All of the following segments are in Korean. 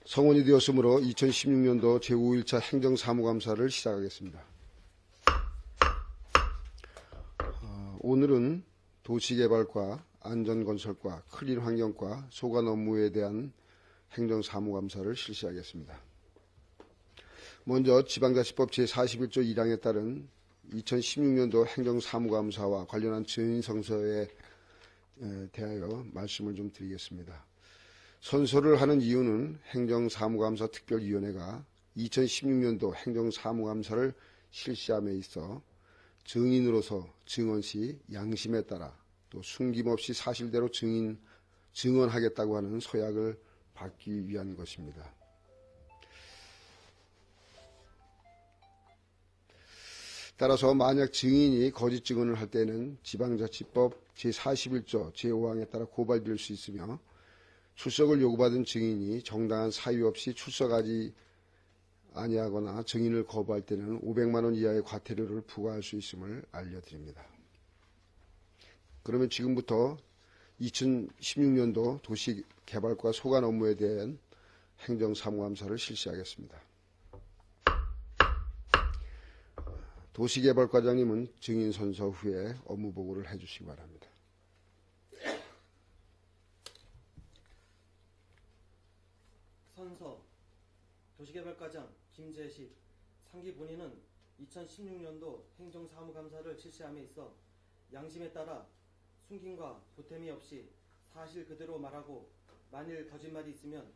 성원이 되었으므로 2016년도 제5일차 행정사무감사를 시작하겠습니다. 오늘은 도시개발과 안전건설과 클린환경과 소관 업무에 대한 행정사무감사를 실시하겠습니다. 먼저 지방자치법 제41조 1항에 따른 2016년도 행정사무감사와 관련한 증인선서에 대하여 말씀을 좀 드리겠습니다. 선서를 하는 이유는 행정사무감사 특별위원회가 2016년도 행정사무감사를 실시함에 있어 증인으로서 증언 시 양심에 따라 또 숨김없이 사실대로 증언하겠다고 하는 서약을 받기 위한 것입니다. 따라서 만약 증인이 거짓 증언을 할 때는 지방자치법 제41조 제5항에 따라 고발될 수 있으며 출석을 요구받은 증인이 정당한 사유 없이 출석하지 아니하거나 증인을 거부할 때는 500만 원 이하의 과태료를 부과할 수 있음을 알려드립니다. 그러면 지금부터 2016년도 도시개발과 소관 업무에 대한 행정사무감사를 실시하겠습니다. 도시개발과장님은 증인선서 후에 업무보고를 해주시기 바랍니다. 선서 도시개발과장 김재식 상기 본인은 2016년도 행정사무감사를 실시함에 있어 양심에 따라 숨김과 보탬이 없이 사실 그대로 말하고 만일 거짓말이 있으면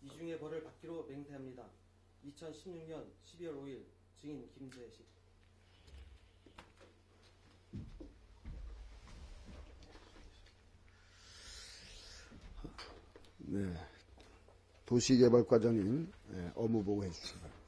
이중의 벌을 받기로 맹세합니다. 2016년 12월 5일 증인 김재식. 네, 도시개발과장님 업무보고 해주시기 바랍니다.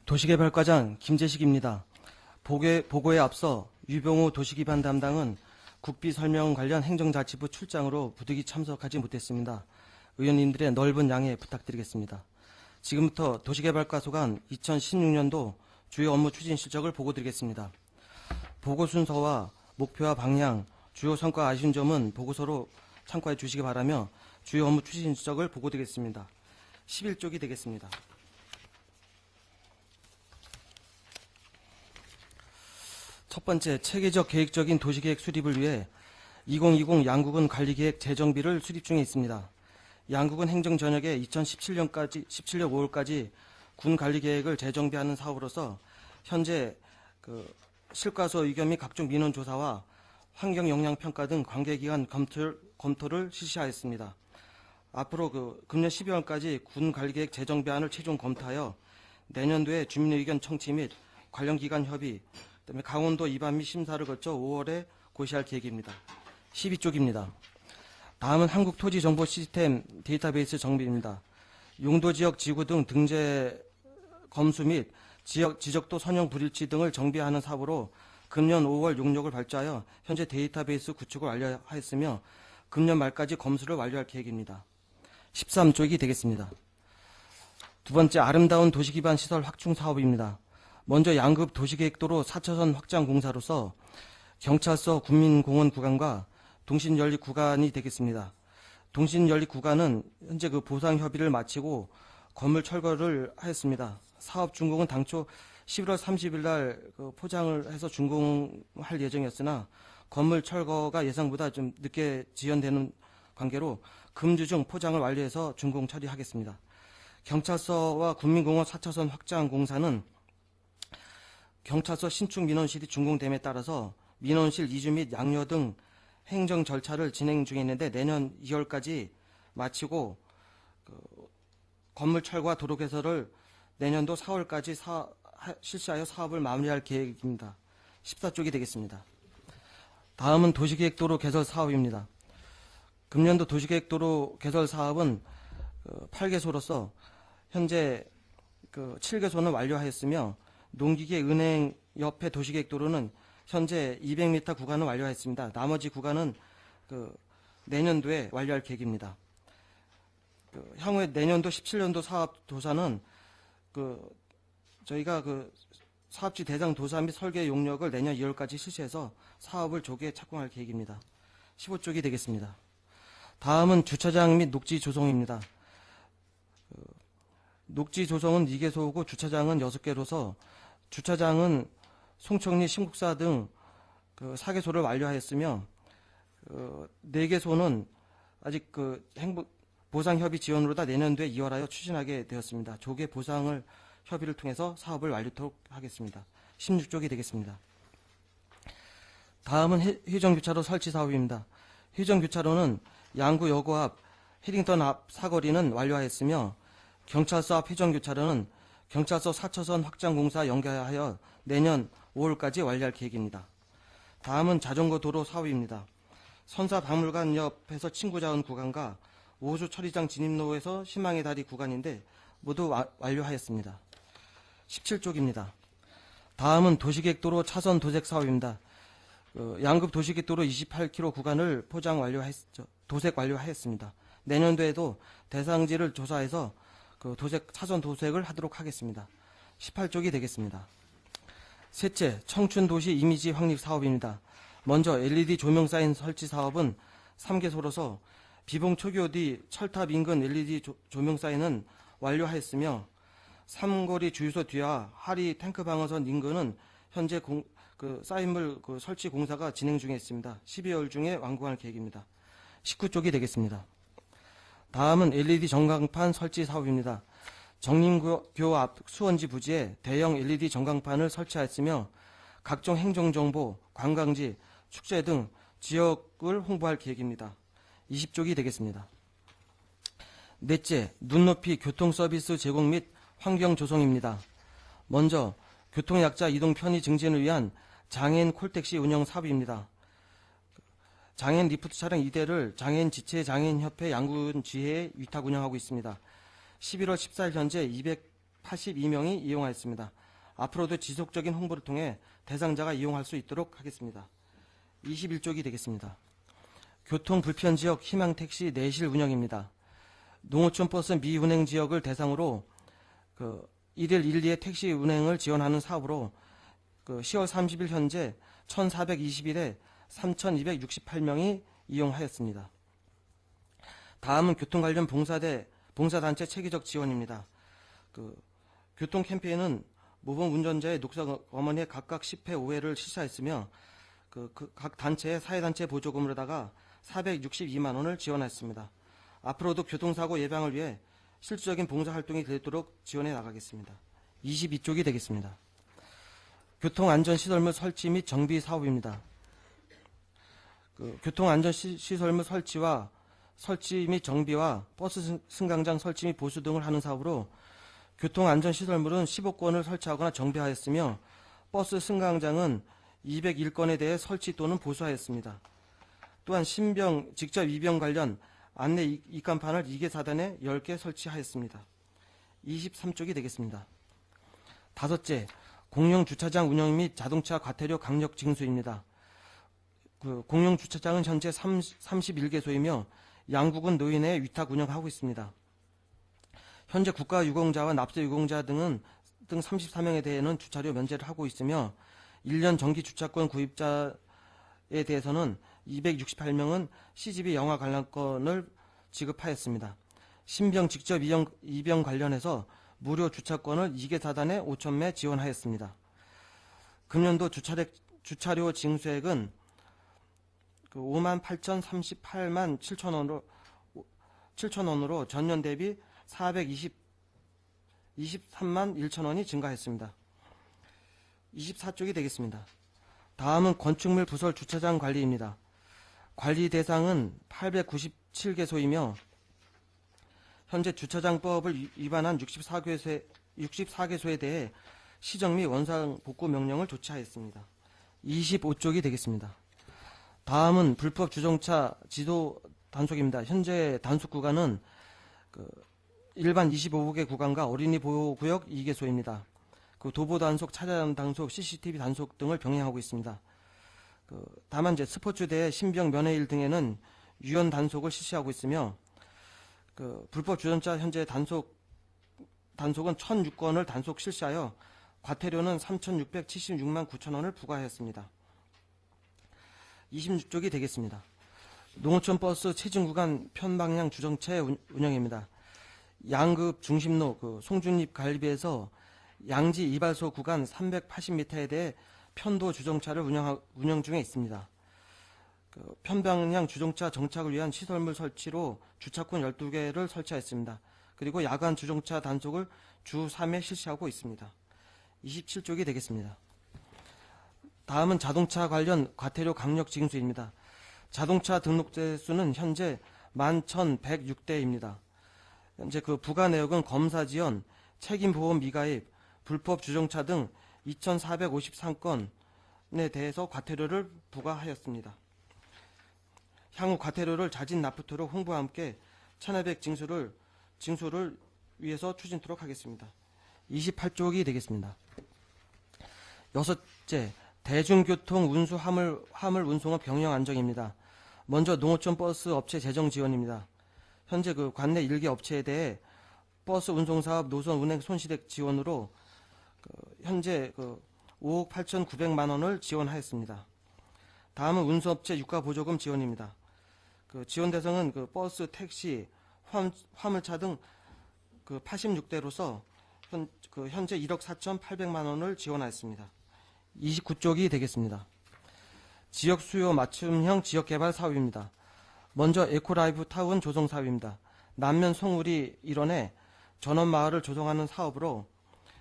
도시개발과장 김재식입니다. 보고에 앞서 유병호 도시기반 담당은 국비 설명 관련 행정자치부 출장으로 부득이 참석하지 못했습니다. 의원님들의 넓은 양해 부탁드리겠습니다. 지금부터 도시개발과 소관 2016년도 주요 업무 추진 실적을 보고드리겠습니다. 보고 순서와 목표와 방향, 주요 성과 아쉬운 점은 보고서로 참고해 주시기 바라며 주요 업무 추진 실적을 보고드리겠습니다. 11쪽이 되겠습니다. 첫 번째, 체계적 계획적인 도시계획 수립을 위해 2020 양구군 관리계획 재정비를 수립 중에 있습니다. 양구군 행정 전역에 2017년 5월까지 군 관리계획을 재정비하는 사업으로서 현재 실과서 의견 및 각종 민원 조사와 환경 영향 평가 등 관계기관 검토를 실시하였습니다. 앞으로 금년 12월까지 군 관리계획 재정비안을 최종 검토하여 내년도에 주민 의견 청취 및 관련 기관 협의, 그다음에 강원도 입안 및 심사를 거쳐 5월에 고시할 계획입니다. 12쪽입니다. 다음은 한국토지정보시스템 데이터베이스 정비입니다. 용도지역 지구 등 등재 검수 및 지적도 선형 불일치 등을 정비하는 사업으로 금년 5월 용역을 발주하여 현재 데이터베이스 구축을 완료하였으며 금년 말까지 검수를 완료할 계획입니다. 13쪽이 되겠습니다. 두 번째, 아름다운 도시기반 시설 확충 사업입니다. 먼저 양급 도시계획도로 4차선 확장 공사로서 경찰서 군민공원 구간과 동신연립 구간이 되겠습니다. 동신연립 구간은 현재 보상 협의를 마치고 건물 철거를 하였습니다. 사업 준공은 당초 11월 30일 날 포장을 해서 준공할 예정이었으나 건물 철거가 예상보다 좀 늦게 지연되는 관계로 금주 중 포장을 완료해서 준공 처리하겠습니다. 경찰서와 군민공원 4차선 확장 공사는 경찰서 신축 민원실이 준공됨에 따라서 민원실 이주 및 양료 등 행정 절차를 진행 중에 있는데 내년 2월까지 마치고 건물 철거와 도로 개설을 내년도 4월까지 실시하여 사업을 마무리할 계획입니다. 14쪽이 되겠습니다. 다음은 도시계획도로 개설 사업입니다. 금년도 도시계획도로 개설 사업은 8개소로서 현재 7개소는 완료하였으며 농기계 은행 옆에 도시계획도로는 현재 200m 구간을 완료했습니다. 나머지 구간은 내년도에 완료할 계획입니다. 향후에 내년도 17년도 사업 도사는 저희가 사업지 대상 도사 및 설계 용역을 내년 2월까지 실시해서 사업을 조기에 착공할 계획입니다. 15쪽이 되겠습니다. 다음은 주차장 및 녹지 조성입니다. 녹지 조성은 2개소고 주차장은 6개로서 주차장은 송청리, 신국사 등 4개소를 완료하였으며 4개소는 아직 보상협의 지원으로다 내년도에 이월하여 추진하게 되었습니다. 조계 보상을 협의를 통해서 사업을 완료토록 하겠습니다. 16쪽이 되겠습니다. 다음은 회전교차로 설치 사업입니다. 회전교차로는 양구여고 앞, 해링턴 앞 사거리는 완료하였으며 경찰서 앞 회전교차로는 경찰서 4차선 확장 공사 연계하여 내년 5월까지 완료할 계획입니다. 다음은 자전거 도로 사업입니다. 선사박물관 옆에서 친구자원 구간과 오수 처리장 진입로에서 신망의 다리 구간인데 모두 완료하였습니다. 17쪽입니다. 다음은 도시계획도로 차선 도색 사업입니다. 양급 도시계획도로 28km 구간을 도색 완료하였습니다. 내년도에도 대상지를 조사해서 차선 도색을 하도록 하겠습니다. 18쪽이 되겠습니다. 셋째, 청춘도시 이미지 확립 사업입니다. 먼저 LED 조명 사인 설치 사업은 3개소로서 비봉 초교 뒤 철탑 인근 LED 조명 사인은 완료하였으며 삼거리 주유소 뒤와 하리 탱크 방어선 인근은 현재 사인물 설치 공사가 진행 중에 있습니다. 12월 중에 완공할 계획입니다. 19쪽이 되겠습니다. 다음은 LED 전광판 설치 사업입니다. 정림교 앞 수원지 부지에 대형 LED 전광판을 설치하였으며 각종 행정정보, 관광지, 축제 등 지역을 홍보할 계획입니다. 20쪽이 되겠습니다. 넷째, 눈높이 교통서비스 제공 및 환경 조성입니다. 먼저 교통약자 이동 편의 증진을 위한 장애인 콜택시 운영 사업입니다. 장애인 리프트 차량 2대를 장애인 지체 장애인협회 양구군 지회에 위탁 운영하고 있습니다. 11월 14일 현재 282명이 이용하였습니다. 앞으로도 지속적인 홍보를 통해 대상자가 이용할 수 있도록 하겠습니다. 21쪽이 되겠습니다. 교통불편지역 희망택시 내실 운영입니다. 농어촌 버스 미운행 지역을 대상으로 1일 1, 2의 택시 운행을 지원하는 사업으로 10월 30일 현재 1421에 3268명이 이용하였습니다. 다음은 교통 관련 봉사단체 체계적 지원입니다. 교통 캠페인은 모범 운전자의 녹색 어머니에 각각 10회 5회를 실시하였으며 각 단체의 사회단체 보조금으로다가 462만 원을 지원했습니다. 앞으로도 교통사고 예방을 위해 실질적인 봉사활동이 되도록 지원해 나가겠습니다. 22쪽이 되겠습니다. 교통안전시설물 설치 및 정비 사업입니다. 교통안전시설물 설치 및 정비와 버스 승강장 설치 및 보수 등을 하는 사업으로 교통안전시설물은 15건을 설치하거나 정비하였으며 버스 승강장은 201건에 대해 설치 또는 보수하였습니다. 또한 신병, 직접 입영 관련 안내 입간판을 2개 사단에 10개 설치하였습니다. 23쪽이 되겠습니다. 다섯째, 공용주차장 운영 및 자동차 과태료 강력 징수입니다. 공용주차장은 현재 31개소이며 양구군 노인에 위탁 운영하고 있습니다. 현재 국가유공자와 납세유공자 등 34명에 대해서는 주차료 면제를 하고 있으며 1년 정기 주차권 구입자에 대해서는 268명은 CGV 영화 관람권을 지급하였습니다. 신병 직접 입영 관련해서 무료 주차권을 2개 사단에 5,000매 지원하였습니다. 금년도 주차료 징수액은 58,038만 7천원으로 전년 대비 423만 1천원이 증가했습니다. 24쪽이 되겠습니다. 다음은 건축물 부설 주차장 관리입니다. 관리 대상은 897개소이며 현재 주차장법을 위반한 64개소에 대해 시정 및 원상 복구 명령을 조치하였습니다. 25쪽이 되겠습니다. 다음은 불법 주정차 지도 단속입니다. 현재 단속 구간은 일반 25개 구간과 어린이 보호구역 2개소입니다. 그 도보 단속, 차량 단속, CCTV 단속 등을 병행하고 있습니다. 다만 이제 스포츠대회, 신병 면회일 등에는 유연 단속을 실시하고 있으며 불법 주전차 현재 단속은 1,006건을 단속 실시하여 과태료는 3,676만 9천 원을 부과하였습니다. 26쪽이 되겠습니다. 농어촌 버스 체증 구간 편방향 주정차 운영입니다. 양급 중심로 송중립 갈비에서 양지 이발소 구간 380m에 대해 편도 주정차를 운영 중에 있습니다. 편방향 주정차 정착을 위한 시설물 설치로 주차권 12개를 설치하였습니다. 그리고 야간 주정차 단속을 주 3회 실시하고 있습니다. 27쪽이 되겠습니다. 다음은 자동차 관련 과태료 강력 징수입니다. 자동차 등록대 수는 현재 11,106대입니다. 현재 부과 내역은 검사 지연, 책임보험 미가입, 불법 주정차 등 2,453건에 대해서 과태료를 부과하였습니다. 향후 과태료를 자진 납부토록 홍보와 함께 1,200 징수를 위해서 추진토록 하겠습니다. 28쪽이 되겠습니다. 여섯째, 대중교통 운수 화물 운송업 경영 안정입니다. 먼저 농어촌 버스 업체 재정 지원입니다. 현재 관내 일개 업체에 대해 버스 운송사업 노선 운행 손실액 지원으로 현재 5억 8,900만 원을 지원하였습니다. 다음은 운수업체 유가보조금 지원입니다. 지원 대상은 버스, 택시, 화물차 등 86대로서 현재 1억 4,800만 원을 지원하였습니다. 29쪽이 되겠습니다. 지역 수요 맞춤형 지역개발 사업입니다. 먼저 에코라이프 타운 조성 사업입니다. 남면 송우리 일원에 전원마을을 조성하는 사업으로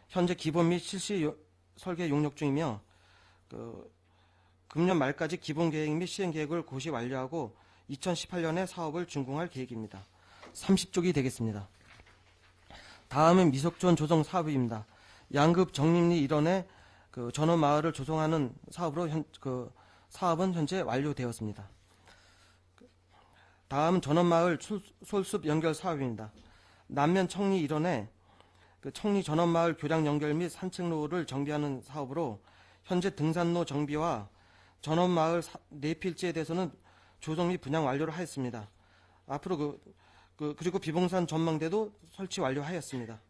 현재 기본 및 실시 설계 용역 중이며 금년 말까지 기본 계획 및 시행 계획을 고시 완료하고 2018년에 사업을 준공할 계획입니다. 30쪽이 되겠습니다. 다음은 미석촌 조성 사업입니다. 양급 정림리 일원에 전원마을을 조성하는 사업으로 사업은 현재 완료되었습니다. 다음은 전원마을 솔숲 연결 사업입니다. 남면 청리 일원에 청리 전원마을 교량 연결 및 산책로를 정비하는 사업으로 현재 등산로 정비와 전원마을 내필지에 대해서는 조성 및 분양 완료를 하였습니다. 앞으로 그리고 비봉산 전망대도 설치 완료하였습니다.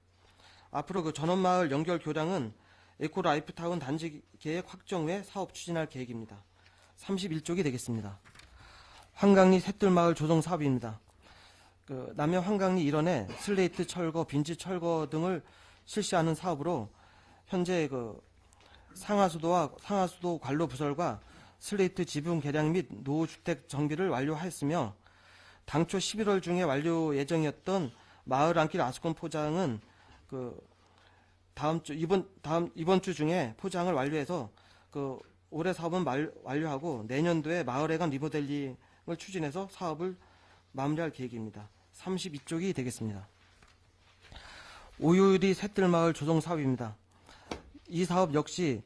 앞으로 전원마을 연결 교량은 에코라이프타운 단지 계획 확정 후에 사업 추진할 계획입니다. 31쪽이 되겠습니다. 한강리 샛들마을 조성 사업입니다. 남면 한강리 일원에 슬레이트 철거, 빈지 철거 등을 실시하는 사업으로 현재 상하수도 관로 부설과 슬레이트 지붕 개량 및 노후주택 정비를 완료하였으며 당초 11월 중에 완료 예정이었던 마을 안길 아스콘 포장은 이번 주 중에 포장을 완료해서 올해 사업은 완료하고 내년도에 마을회관 리모델링을 추진해서 사업을 마무리할 계획입니다. 32쪽이 되겠습니다. 오유리 샛들마을 조성 사업입니다. 이 사업 역시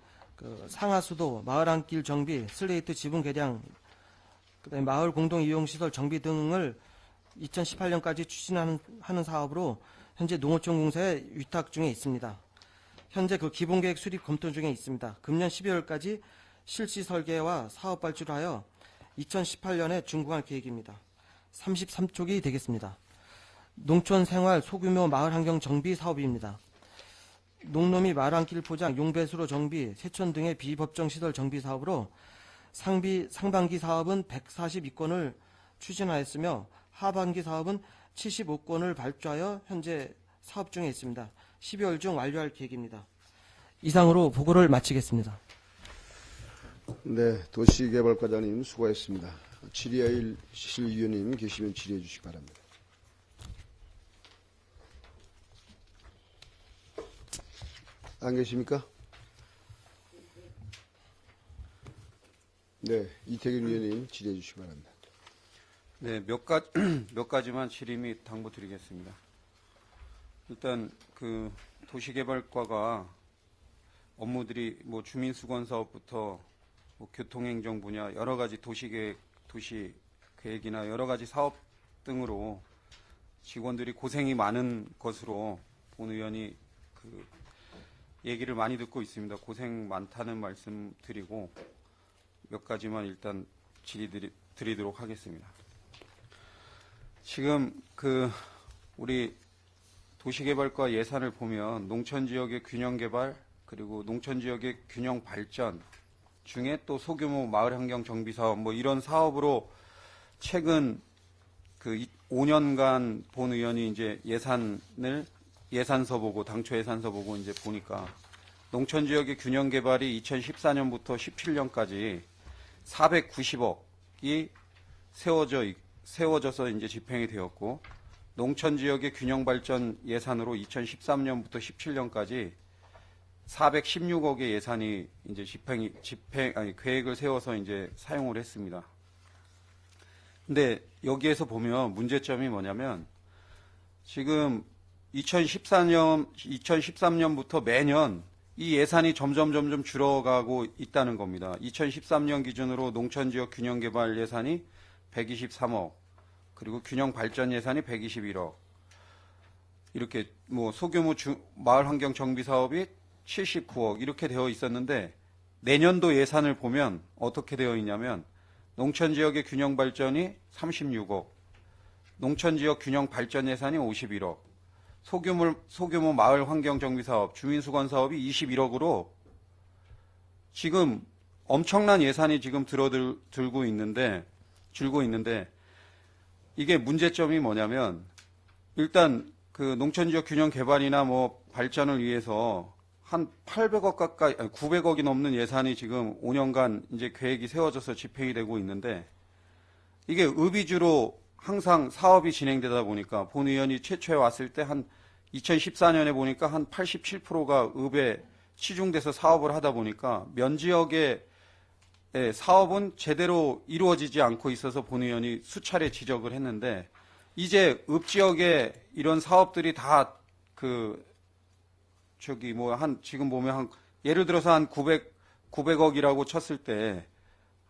상하수도, 마을 안길 정비, 슬레이트 지붕 개량, 그다음에 마을 공동 이용 시설 정비 등을 2018년까지 추진하는 사업으로 현재 농어촌 공사에 위탁 중에 있습니다. 현재 기본 계획 수립 검토 중에 있습니다. 금년 12월까지 실시 설계와 사업 발주를 하여 2018년에 준공할 계획입니다. 33쪽이 되겠습니다. 농촌 생활 소규모 마을 환경 정비 사업입니다. 농로미 마을 안길 포장, 용배수로 정비, 세촌 등의 비법정 시설 정비 사업으로 상반기 사업은 142건을 추진하였으며 하반기 사업은 75건을 발주하여 현재 사업 중에 있습니다. 12월 중 완료할 계획입니다. 이상으로 보고를 마치겠습니다. 네, 도시개발과장님 수고하셨습니다. 질의할 실위원님 계시면 질의해 주시기 바랍니다. 안 계십니까? 네, 이태균 위원님 질의해 주시기 바랍니다. 네, 몇 가지만 질의 및 당부 드리겠습니다. 일단 도시개발과가 업무들이 주민수건 사업부터 교통행정 분야 여러 가지 도시계획이나 여러 가지 사업 등으로 직원들이 고생이 많은 것으로 본 의원이 얘기를 많이 듣고 있습니다. 고생 많다는 말씀 드리고 몇 가지만 일단 드리도록 하겠습니다. 지금 우리 도시개발과 예산을 보면 농촌지역의 균형개발 그리고 농촌지역의 균형 발전 중에 또 소규모 마을환경 정비사업 뭐 이런 사업으로 최근 5년간 본 의원이 이제 예산서 보고 당초 예산서 보고 이제 보니까 농촌지역의 균형개발이 2014년부터 17년까지 490억이 세워져서 이제 집행이 되었고 농촌지역의 균형발전 예산으로 2013년부터 17년까지 416억의 예산이 이제 계획을 세워서 이제 사용을 했습니다. 근데 여기에서 보면 문제점이 뭐냐면 지금 2013년부터 매년 이 예산이 점점 줄어가고 있다는 겁니다. 2013년 기준으로 농촌지역 균형개발 예산이 123억, 그리고 균형발전 예산이 121억, 이렇게 뭐 소규모 마을환경 정비 사업이 79억 이렇게 되어 있었는데 내년도 예산을 보면 어떻게 되어 있냐면 농촌지역의 균형발전이 36억, 농촌지역 균형발전 예산이 51억, 소규모 마을환경 정비 사업, 주민수건 사업이 21억으로 지금 엄청난 예산이 지금 줄고 있는데 이게 문제점이 뭐냐면 일단 농촌지역 균형 개발이나 뭐 발전을 위해서 한 800억 가까이, 900억이 넘는 예산이 지금 5년간 이제 계획이 세워져서 집행이 되고 있는데 이게 읍 위주로 항상 사업이 진행되다 보니까 본 의원이 최초에 왔을 때 한 2014년에 보니까 한 87%가 읍에 치중돼서 사업을 하다 보니까 면지역의 사업은 제대로 이루어지지 않고 있어서 본 의원이 수차례 지적을 했는데 이제 읍 지역에 이런 사업들이 다 지금 보면 예를 들어서 한 900억이라고 쳤을 때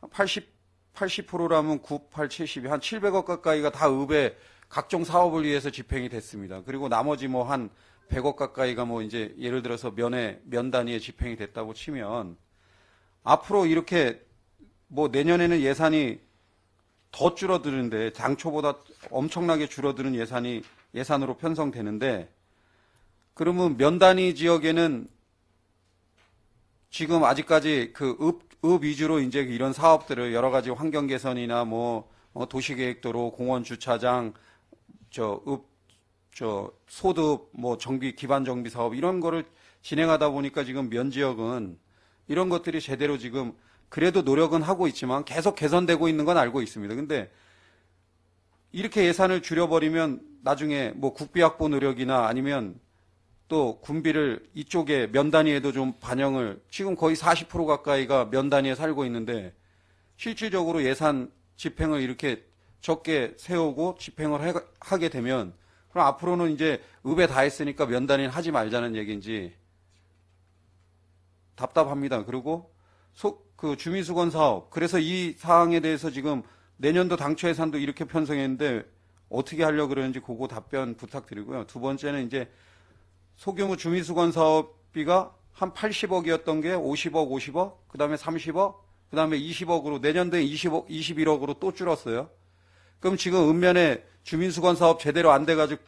80%라면 9, 8, 70이 한 700억 가까이가 다 읍에 각종 사업을 위해서 집행이 됐습니다. 그리고 나머지 뭐 한 100억 가까이가 뭐 이제 예를 들어서 면 단위에 집행이 됐다고 치면 앞으로 이렇게 뭐 내년에는 예산이 더 줄어드는데 당초보다 엄청나게 줄어드는 예산으로 편성되는데 그러면 면 단위 지역에는 지금 아직까지 읍 위주로 이제 이런 사업들을 여러 가지 환경 개선이나 도시계획도로 공원 주차장 소득 기반 정비 사업 이런 거를 진행하다 보니까 지금 면 지역은 이런 것들이 제대로 지금 그래도 노력은 하고 있지만 계속 개선되고 있는 건 알고 있습니다. 근데 이렇게 예산을 줄여버리면 나중에 뭐 국비 확보 노력이나 아니면 또 군비를 이쪽에 면 단위에도 좀 반영을 지금 거의 40% 가까이가 면 단위에 살고 있는데 실질적으로 예산 집행을 이렇게 적게 세우고 집행을 하게 되면 그럼 앞으로는 이제 읍에 다 했으니까 면 단위는 하지 말자는 얘기인지 답답합니다. 그리고 주민수건 사업 그래서 이 사항에 대해서 지금 내년도 당초 예산도 이렇게 편성했는데 어떻게 하려고 그러는지 그거 답변 부탁드리고요. 두 번째는 이제 소규모 주민수건 사업비가 한 80억이었던 게 50억, 그 다음에 30억, 그 다음에 20억으로 내년도에 21억으로 또 줄었어요. 그럼 지금 읍면에 주민수건 사업 제대로 안 돼가지고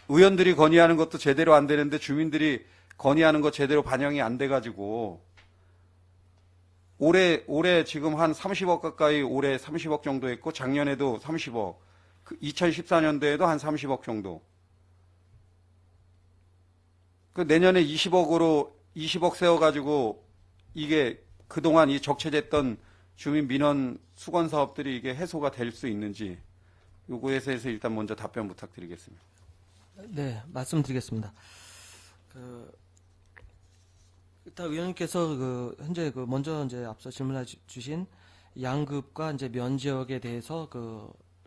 의원들이 건의하는 것도 제대로 안 되는데 주민들이 건의하는 거 제대로 반영이 안 돼가지고 올해 지금 한 30억 가까이 올해 30억 정도 했고 작년에도 30억, 2014년도에도 한 30억 정도. 내년에 20억 세워가지고 이게 그동안 이 적체됐던 주민 민원 수건 사업들이 이게 해소가 될 수 있는지 요거에 대해서 일단 먼저 답변 부탁드리겠습니다. 네, 말씀드리겠습니다. 일단 의원님께서 현재 먼저 이제 앞서 질문해 주신 양급과 이제 면 지역에 대해서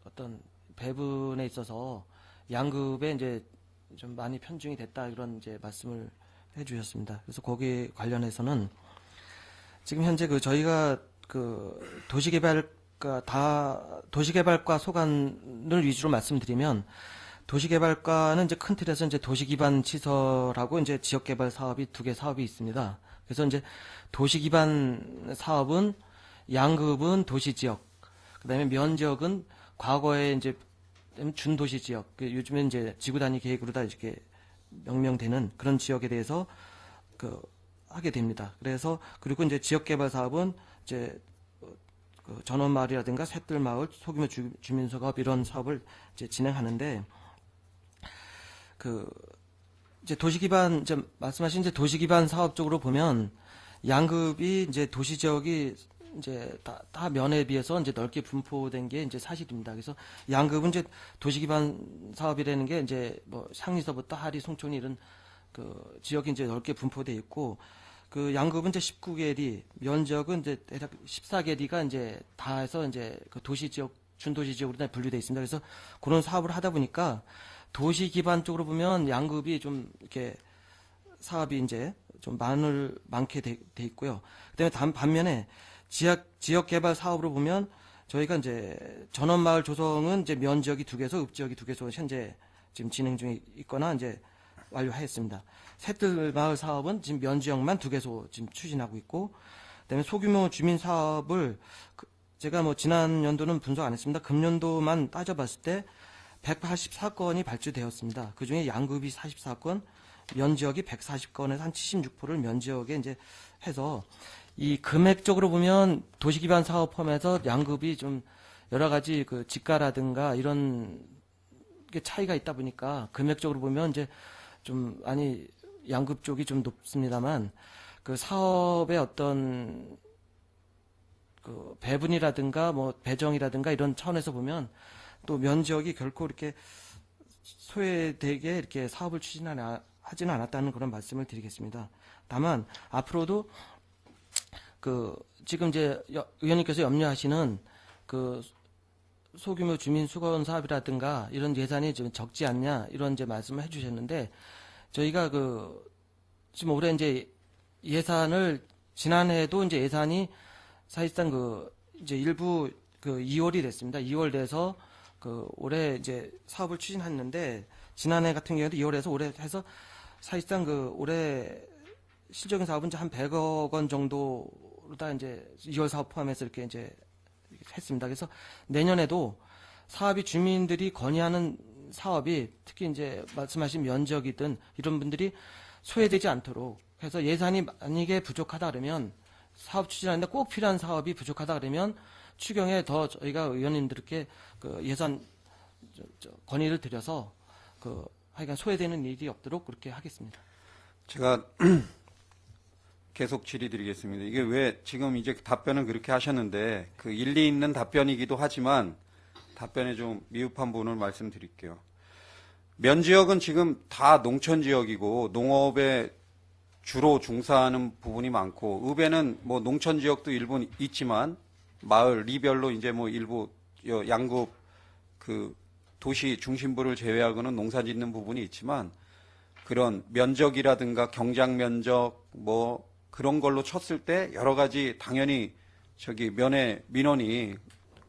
어떤 배분에 있어서 양급에 이제 좀 많이 편중이 됐다 이런 이제 말씀을 해주셨습니다. 그래서 거기에 관련해서는 지금 현재 저희가 도시개발과 소관을 위주로 말씀드리면 도시개발과는 이제 큰 틀에서 이제 도시기반 시설하고 이제 지역개발 사업이 두 개 사업이 있습니다. 그래서 이제 도시기반 사업은 양급은 도시지역, 그다음에 면적은 과거에 이제 준도시지역, 요즘에 이제 지구단위 계획으로 다 이렇게 명명되는 그런 지역에 대해서 하게 됩니다. 그래서 그리고 이제 지역개발 사업은 이제 전원마을이라든가 셋들마을, 소규모 주민사업 이런 사업을 이제 진행하는데 이제 도시기반 이제 말씀하신 이제 도시기반 사업 쪽으로 보면 양급이 이제 도시지역이 이제 다 면에 비해서 이제 넓게 분포된 게 이제 사실입니다. 그래서 양급은 이제 도시기반 사업이라는 게 이제 뭐 상리서부터 하리, 송촌 이런 지역이 이제 넓게 분포돼 있고 양급은 이제 19개리, 면적은 이제 대략 14개리가 이제 다 해서 이제 도시지역, 준도시지역으로 분류되어 있습니다. 그래서 그런 사업을 하다 보니까 도시 기반 쪽으로 보면 양급이 좀 이렇게 사업이 이제 좀 많게 돼 있고요. 그다음에 반면에 지역 개발 사업으로 보면 저희가 이제 전원마을 조성은 이제 면적이 2개소, 읍지역이 2개소 현재 지금 진행 중에 있거나 이제 완료하였습니다. 셋들마을 사업은 지금 면지역만 2개소 지금 추진하고 있고, 그다음에 소규모 주민 사업을 제가 뭐 지난 연도는 분석 안 했습니다. 금년도만 따져봤을 때 184건이 발주되었습니다. 그 중에 양급이 44건, 면지역이 140건에서 한 76%를 면지역에 이제 해서 이 금액적으로 보면 도시기반 사업 포함해서 양급이 좀 여러 가지 지가라든가 이런 게 차이가 있다 보니까 금액적으로 보면 이제 좀 많이 양급 쪽이 좀 높습니다만 사업의 어떤 배분이라든가 뭐 배정이라든가 이런 차원에서 보면 또 면지역이 결코 이렇게 소외되게 이렇게 사업을 하지는 않았다는 그런 말씀을 드리겠습니다. 다만 앞으로도 지금 이제 의원님께서 염려하시는 소규모 주민 수건 사업이라든가 이런 예산이 좀 적지 않냐 이런 이제 말씀을 해주셨는데 저희가 지금 올해 이제 예산을 지난해에도 이제 예산이 사실상 이제 일부 2월이 됐습니다. 2월 돼서 올해 이제 사업을 추진했는데 지난해 같은 경우에도 2월에서 올해 해서 사실상 올해 실적인 사업은 이제 한 100억 원 정도로 다 이제 2월 사업 포함해서 이렇게 이제 했습니다. 그래서 내년에도 사업이 주민들이 건의하는 사업이 특히 이제 말씀하신 면적이든 이런 분들이 소외되지 않도록 해서 예산이 만약에 부족하다 그러면 사업 추진하는데 꼭 필요한 사업이 부족하다 그러면 추경에 더 저희가 의원님들께 예산 건의를 드려서 하여간 소외되는 일이 없도록 그렇게 하겠습니다. 제가 계속 질의드리겠습니다. 이게 왜 지금 이제 답변은 그렇게 하셨는데 일리 있는 답변이기도 하지만 답변에 좀 미흡한 부분을 말씀드릴게요. 면지역은 지금 다 농촌지역이고 농업에 주로 종사하는 부분이 많고 읍에는 뭐 농촌지역도 일부 있지만 마을 리별로 이제 뭐 일부 양급 도시 중심부를 제외하고는 농사 짓는 부분이 있지만 그런 면적이라든가 경작 면적 뭐 그런 걸로 쳤을 때 여러 가지 당연히 면에 민원이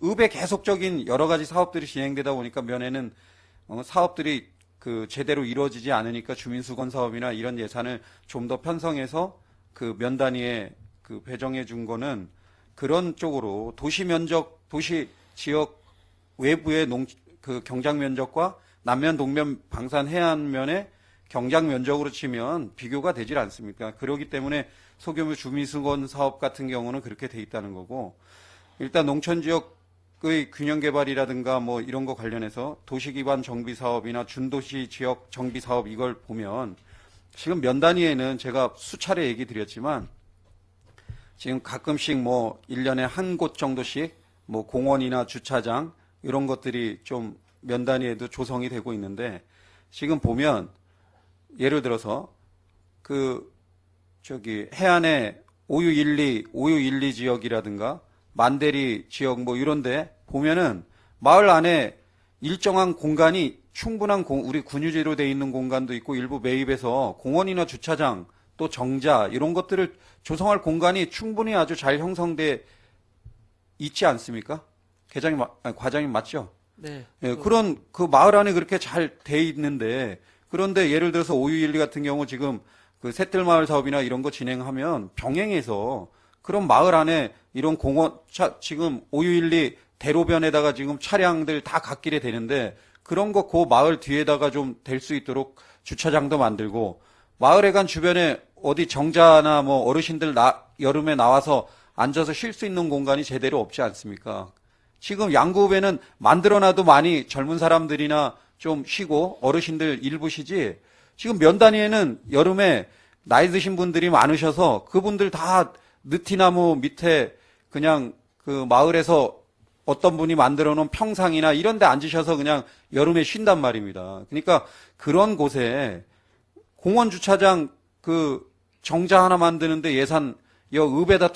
읍에 계속적인 여러 가지 사업들이 진행되다 보니까 면에는 사업들이 제대로 이루어지지 않으니까 주민수건 사업이나 이런 예산을 좀 더 편성해서 면 단위에 배정해 준 거는 그런 쪽으로 도시 면적, 도시 지역 외부의 경작 면적과 남면, 동면, 방산, 해안면의 경작 면적으로 치면 비교가 되질 않습니까? 그렇기 때문에 소규모 주민수건 사업 같은 경우는 그렇게 돼 있다는 거고 일단 농촌지역의 균형개발이라든가 뭐 이런 거 관련해서 도시기반 정비사업이나 준도시 지역 정비사업 이걸 보면 지금 면 단위에는 제가 수차례 얘기 드렸지만 지금 가끔씩 뭐 1년에 한 곳 정도씩 뭐 공원이나 주차장 이런 것들이 좀 면 단위에도 조성이 되고 있는데 지금 보면 예를 들어서 해안에 오유 1, 2 지역이라든가 만대리 지역 뭐 이런데 보면은 마을 안에 일정한 공간이 충분한 우리 군유지로 돼 있는 공간도 있고 일부 매입해서 공원이나 주차장 또 정자 이런 것들을 조성할 공간이 충분히 아주 잘 형성돼 있지 않습니까? 과장님 맞죠? 네. 예, 그런 그 마을 안에 그렇게 잘 돼 있는데 그런데 예를 들어서 오유일리 같은 경우 지금 그 샛들마을 사업이나 이런 거 진행하면 병행해서 그런 마을 안에 이런 공원 지금 오유일리 대로변에다가 지금 차량들 다 갓길에 되는데 그런 거 그 마을 뒤에다가 좀 될 수 있도록 주차장도 만들고 마을에 간 주변에 어디 정자나 뭐 어르신들 여름에 나와서 앉아서 쉴 수 있는 공간이 제대로 없지 않습니까? 지금 양구읍에는 만들어놔도 많이 젊은 사람들이나 좀 쉬고 어르신들 일부 쉬지 지금 면단위에는 여름에 나이 드신 분들이 많으셔서 그분들 다 느티나무 밑에 그냥 그 마을에서 어떤 분이 만들어 놓은 평상이나 이런 데 앉으셔서 그냥 여름에 쉰단 말입니다. 그러니까 그런 곳에 공원 주차장 그 정자 하나 만드는데 예산 읍에다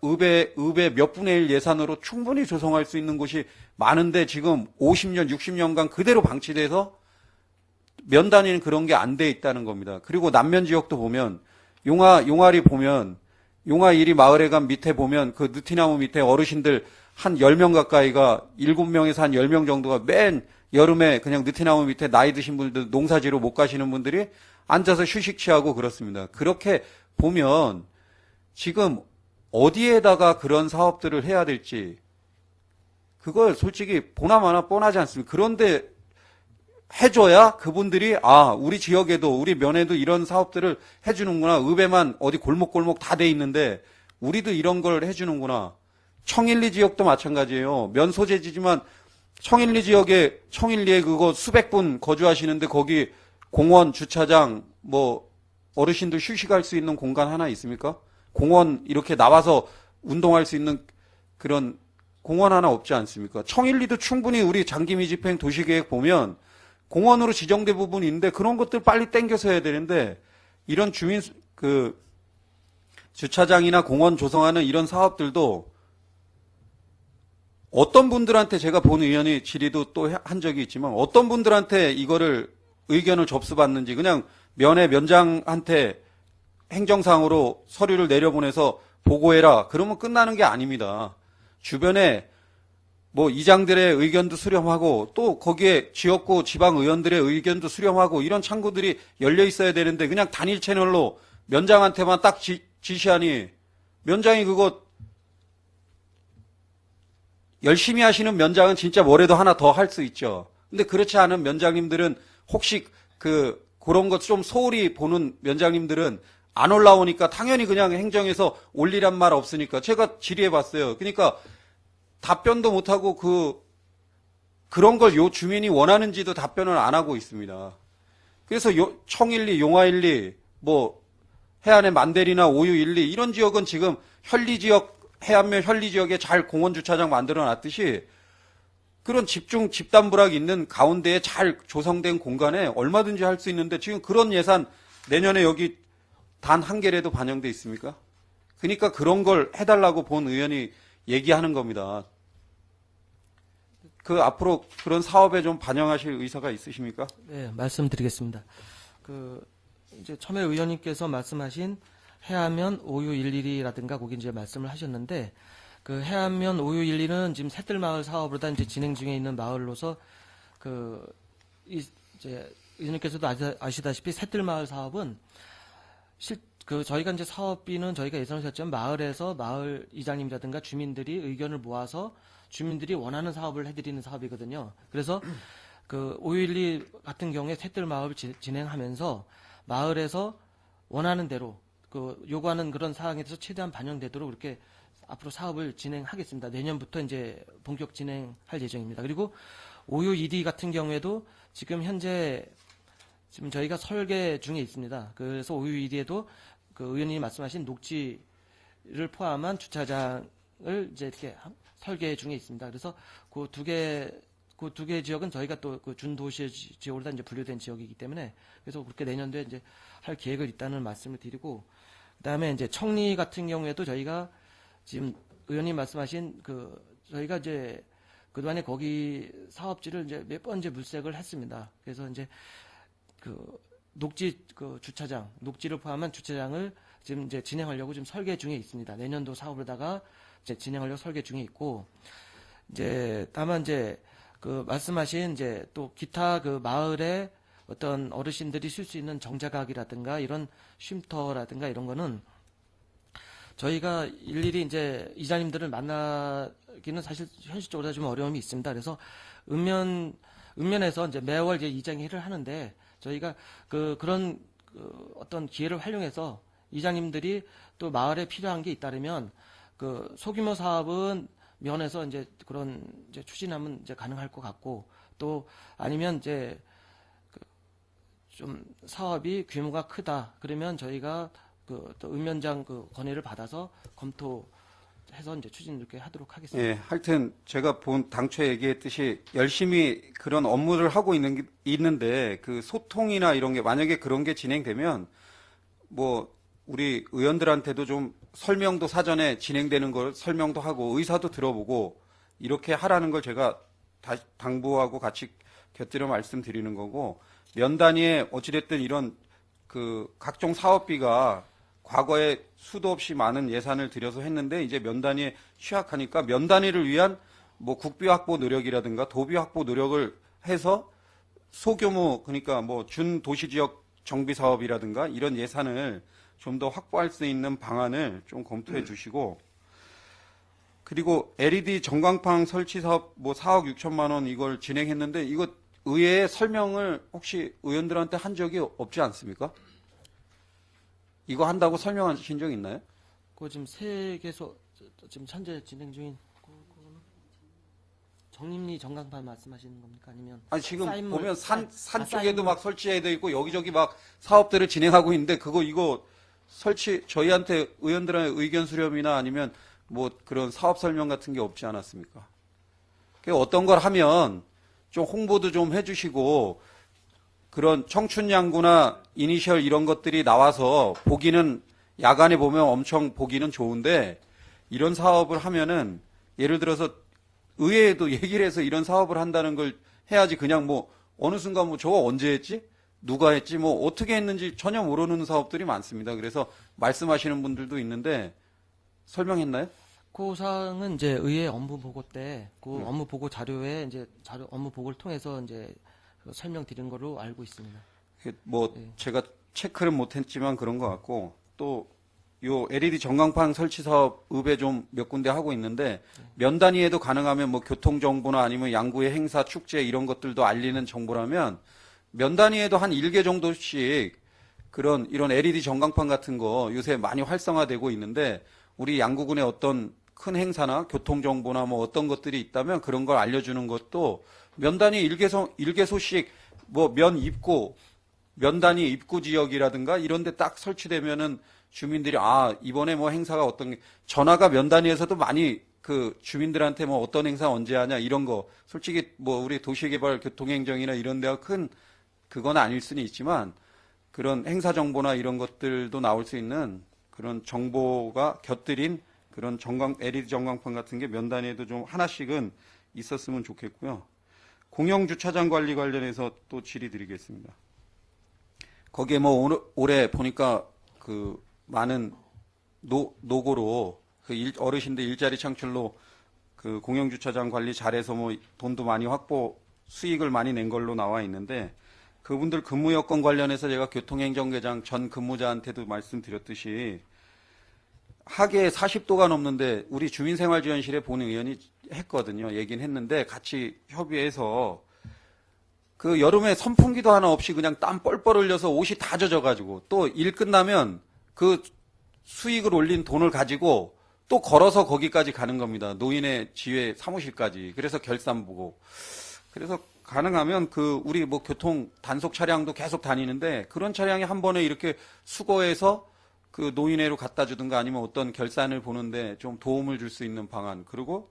읍의 몇 분의 1 예산으로 충분히 조성할 수 있는 곳이 많은데 지금 50년, 60년간 그대로 방치돼서 면 단위는 그런 게 안 돼 있다는 겁니다. 그리고 남면 지역도 보면 용화리 보면 용화 1위 마을에 간 밑에 보면 그 느티나무 밑에 어르신들 한 10명 가까이가 7명에서 한 10명 정도가 맨 여름에 그냥 느티나무 밑에 나이 드신 분들 농사지로 못 가시는 분들이 앉아서 휴식 취하고 그렇습니다. 그렇게 보면 지금 어디에다가 그런 사업들을 해야 될지 그걸 솔직히 보나마나 뻔하지 않습니까? 그런데 해줘야 그분들이 우리 지역에도 우리 면에도 이런 사업들을 해주는구나. 읍에만 어디 골목골목 다 돼 있는데 우리도 이런 걸 해주는구나. 청일리 지역도 마찬가지예요. 면 소재지지만 청일리에 그거 수백 분 거주하시는데 거기 공원, 주차장, 뭐 어르신들 휴식할 수 있는 공간 하나 있습니까? 공원 이렇게 나와서 운동할 수 있는 그런 공원 하나 없지 않습니까? 청일리도 충분히 우리 장기밀집행 도시계획 보면 공원으로 지정된 부분이 있는데 그런 것들 빨리 땡겨서 해야 되는데 이런 주차장이나 공원 조성하는 이런 사업들도 어떤 분들한테 제가 본 의원이 질의도 또 한 적이 있지만 어떤 분들한테 이거를 의견을 접수받는지 그냥 면장한테 행정상으로 서류를 내려보내서 보고해라. 그러면 끝나는 게 아닙니다. 주변에 뭐 이장들의 의견도 수렴하고 또 거기에 지역구 지방의원들의 의견도 수렴하고 이런 창구들이 열려 있어야 되는데 그냥 단일 채널로 면장한테만 딱 지시하니 면장이 그거 열심히 하시는 면장은 진짜 뭐래도 하나 더 할 수 있죠. 근데 그렇지 않은 면장님들은 혹시 그런 것 좀 소홀히 보는 면장님들은 안 올라오니까 당연히 그냥 행정에서 올리란 말 없으니까 제가 질의해 봤어요. 그러니까 답변도 못하고 그런 걸 요 주민이 원하는지도 답변을 안 하고 있습니다. 그래서 청일리, 용화일리, 뭐 해안의 만대리나 오유일리 이런 지역은 지금 해안면 현리 지역에 잘 공원 주차장 만들어 놨듯이 그런 집단부락이 있는 가운데에 잘 조성된 공간에 얼마든지 할 수 있는데 지금 그런 예산 내년에 여기 단 한 개라도 반영돼 있습니까? 그러니까 그런 걸 해달라고 본 의원이 얘기하는 겁니다. 앞으로 그런 사업에 좀 반영하실 의사가 있으십니까? 네, 말씀드리겠습니다. 이제 처음에 의원님께서 말씀하신 해안면 오유일리라든가 거기 이제 말씀을 하셨는데 해안면 오유일리는 지금 샛들마을 사업으로 다 이제 진행 중에 있는 마을로서 이제 의원님께서도 아시다시피 샛들마을 사업은 저희가 이제 사업비는 저희가 예산을 셨지만 마을에서 마을 이장님이라든가 주민들이 의견을 모아서 주민들이 원하는 사업을 해드리는 사업이거든요. 그래서 오유일리 같은 경우에 샛들마을을 진행하면서 마을에서 원하는 대로 요구하는 그런 사항에 대해서 최대한 반영되도록 이렇게 앞으로 사업을 진행하겠습니다. 내년부터 이제 본격 진행할 예정입니다. 그리고 오유 1위 같은 경우에도 지금 현재 저희가 설계 중에 있습니다. 그래서 오유 1위에도 의원님이 말씀하신 녹지를 포함한 주차장을 이제 이렇게 설계 중에 있습니다. 그래서 그 두 개 지역은 저희가 또 준도시 지역으로 다 이제 분류된 지역이기 때문에 그래서 그렇게 내년도에 이제 할 계획을 있다는 말씀을 드리고 그다음에 이제 청리 같은 경우에도 저희가 지금 의원님 말씀하신 저희가 이제 그동안에 거기 사업지를 이제 몇 번 이제 물색을 했습니다. 그래서 이제 녹지 주차장, 녹지를 포함한 주차장을 지금 이제 진행하려고 지금 설계 중에 있습니다. 내년도 사업으로다가 이제 진행하려고 설계 중에 있고 이제 다만 이제 그 말씀하신 이제 또 기타 그 마을에 어떤 어르신들이 쓸 수 있는 정자각이라든가 이런 쉼터라든가 이런 거는 저희가 일일이 이제 이장님들을 만나기는 사실 현실적으로 좀 어려움이 있습니다. 그래서 읍면에서 이제 매월 이제 이장회를 하는데 저희가 그런 어떤 기회를 활용해서 이장님들이 또 마을에 필요한 게 있다면 그 소규모 사업은 면에서 이제 그런 이제 추진하면 이제 가능할 것 같고 또 아니면 이제 좀 사업이 규모가 크다 그러면 저희가 또 읍면장 건의를 받아서 검토해서 이제 추진 이렇게 하도록 하겠습니다. 예, 하여튼 제가 당초에 얘기했듯이 열심히 그런 업무를 하고 있는데 그 소통이나 이런 게 만약에 그런 게 진행되면 뭐 우리 의원들한테도 좀 설명도 사전에 진행되는 걸 설명도 하고 의사도 들어보고 이렇게 하라는 걸 제가 당부하고 같이 곁들여 말씀드리는 거고 면 단위에 어찌됐든 이런 그 각종 사업비가 과거에 수도 없이 많은 예산을 들여서 했는데 이제 면 단위에 취약하니까 면 단위를 위한 뭐 국비 확보 노력이라든가 도비 확보 노력을 해서 소규모 그러니까 뭐 준도시지역 정비 사업이라든가 이런 예산을 좀 더 확보할 수 있는 방안을 좀 검토해 주시고 그리고 LED 전광판 설치 사업 뭐 4억 6천만 원 이걸 진행했는데 이거 의회에 설명을 혹시 의원들한테 한 적이 없지 않습니까? 이거 한다고 설명하신 적 있나요? 그 지금 세 개소 지금 현재 진행 중인 정림리 전광판 말씀하시는 겁니까? 아니면 아니 지금 쌓인물, 보면 산 쪽에도 쌓인물. 막 설치해야 돼 있고 여기저기 막 사업들을 진행하고 있는데 이거 설치 저희한테 의원들의 의견 수렴이나 아니면 뭐 그런 사업 설명 같은 게 없지 않았습니까? 어떤 걸 하면 좀 홍보도 좀 해주시고 그런 청춘양구나 이니셜 이런 것들이 나와서 보기는 야간에 보면 엄청 보기는 좋은데 이런 사업을 하면은 예를 들어서 의회에도 얘기를 해서 이런 사업을 한다는 걸 해야지 그냥 뭐 어느 순간 뭐 저거 언제 했지? 누가 했지? 뭐 어떻게 했는지 전혀 모르는 사업들이 많습니다. 그래서 말씀하시는 분들도 있는데 설명했나요? 그 사항은 이제 의회 업무 보고 때 그 업무 보고 자료에 이제 업무 보고를 통해서 이제 설명드린 걸로 알고 있습니다. 뭐 제가 체크를 못했지만 그런 것 같고 또 요 LED 전광판 설치 사업 읍에 좀 몇 군데 하고 있는데 면 단위에도 가능하면 뭐 교통 정보나 아니면 양구의 행사 축제 이런 것들도 알리는 정보라면 면 단위에도 한 1개 정도씩 이런 LED 전광판 같은 거 요새 많이 활성화되고 있는데 우리 양구군의 어떤 큰 행사나 교통 정보나 뭐 어떤 것들이 있다면 그런 걸 알려주는 것도 면 단위 1개소씩 뭐 면 단위 입구 지역이라든가 이런 데 딱 설치되면은 주민들이 이번에 뭐 행사가 어떤 게 전화가 면 단위에서도 많이 그 주민들한테 뭐 어떤 행사 언제 하냐 이런 거 솔직히 뭐 우리 도시개발 교통행정이나 이런 데가 큰 그건 아닐 수는 있지만 그런 행사 정보나 이런 것들도 나올 수 있는 그런 정보가 곁들인 그런 LED 전광판 같은 게 면 단위에도 좀 하나씩은 있었으면 좋겠고요. 공영 주차장 관리 관련해서 또 질의 드리겠습니다. 거기에 뭐 올해 보니까 그 많은 노고로 어르신들 일자리 창출로 그 공영 주차장 관리 잘해서 뭐 돈도 많이 수익을 많이 낸 걸로 나와 있는데 그분들 근무 여건 관련해서 제가 교통행정계장 전 근무자한테도 말씀드렸듯이 하계에 40도가 넘는데 우리 주민생활지원실에 보는 의원이 했거든요. 얘기는 했는데 같이 협의해서 그 여름에 선풍기도 하나 없이 그냥 땀 뻘뻘 흘려서 옷이 다 젖어가지고 또 일 끝나면 그 수익을 올린 돈을 가지고 또 걸어서 거기까지 가는 겁니다. 노인의 지회 사무실까지. 그래서 결산 보고. 그래서 가능하면 우리 뭐 교통 단속 차량도 계속 다니는데 그런 차량이 한 번에 이렇게 수거해서 그 노인회로 갖다 주든가 아니면 어떤 결산을 보는데 좀 도움을 줄 수 있는 방안. 그리고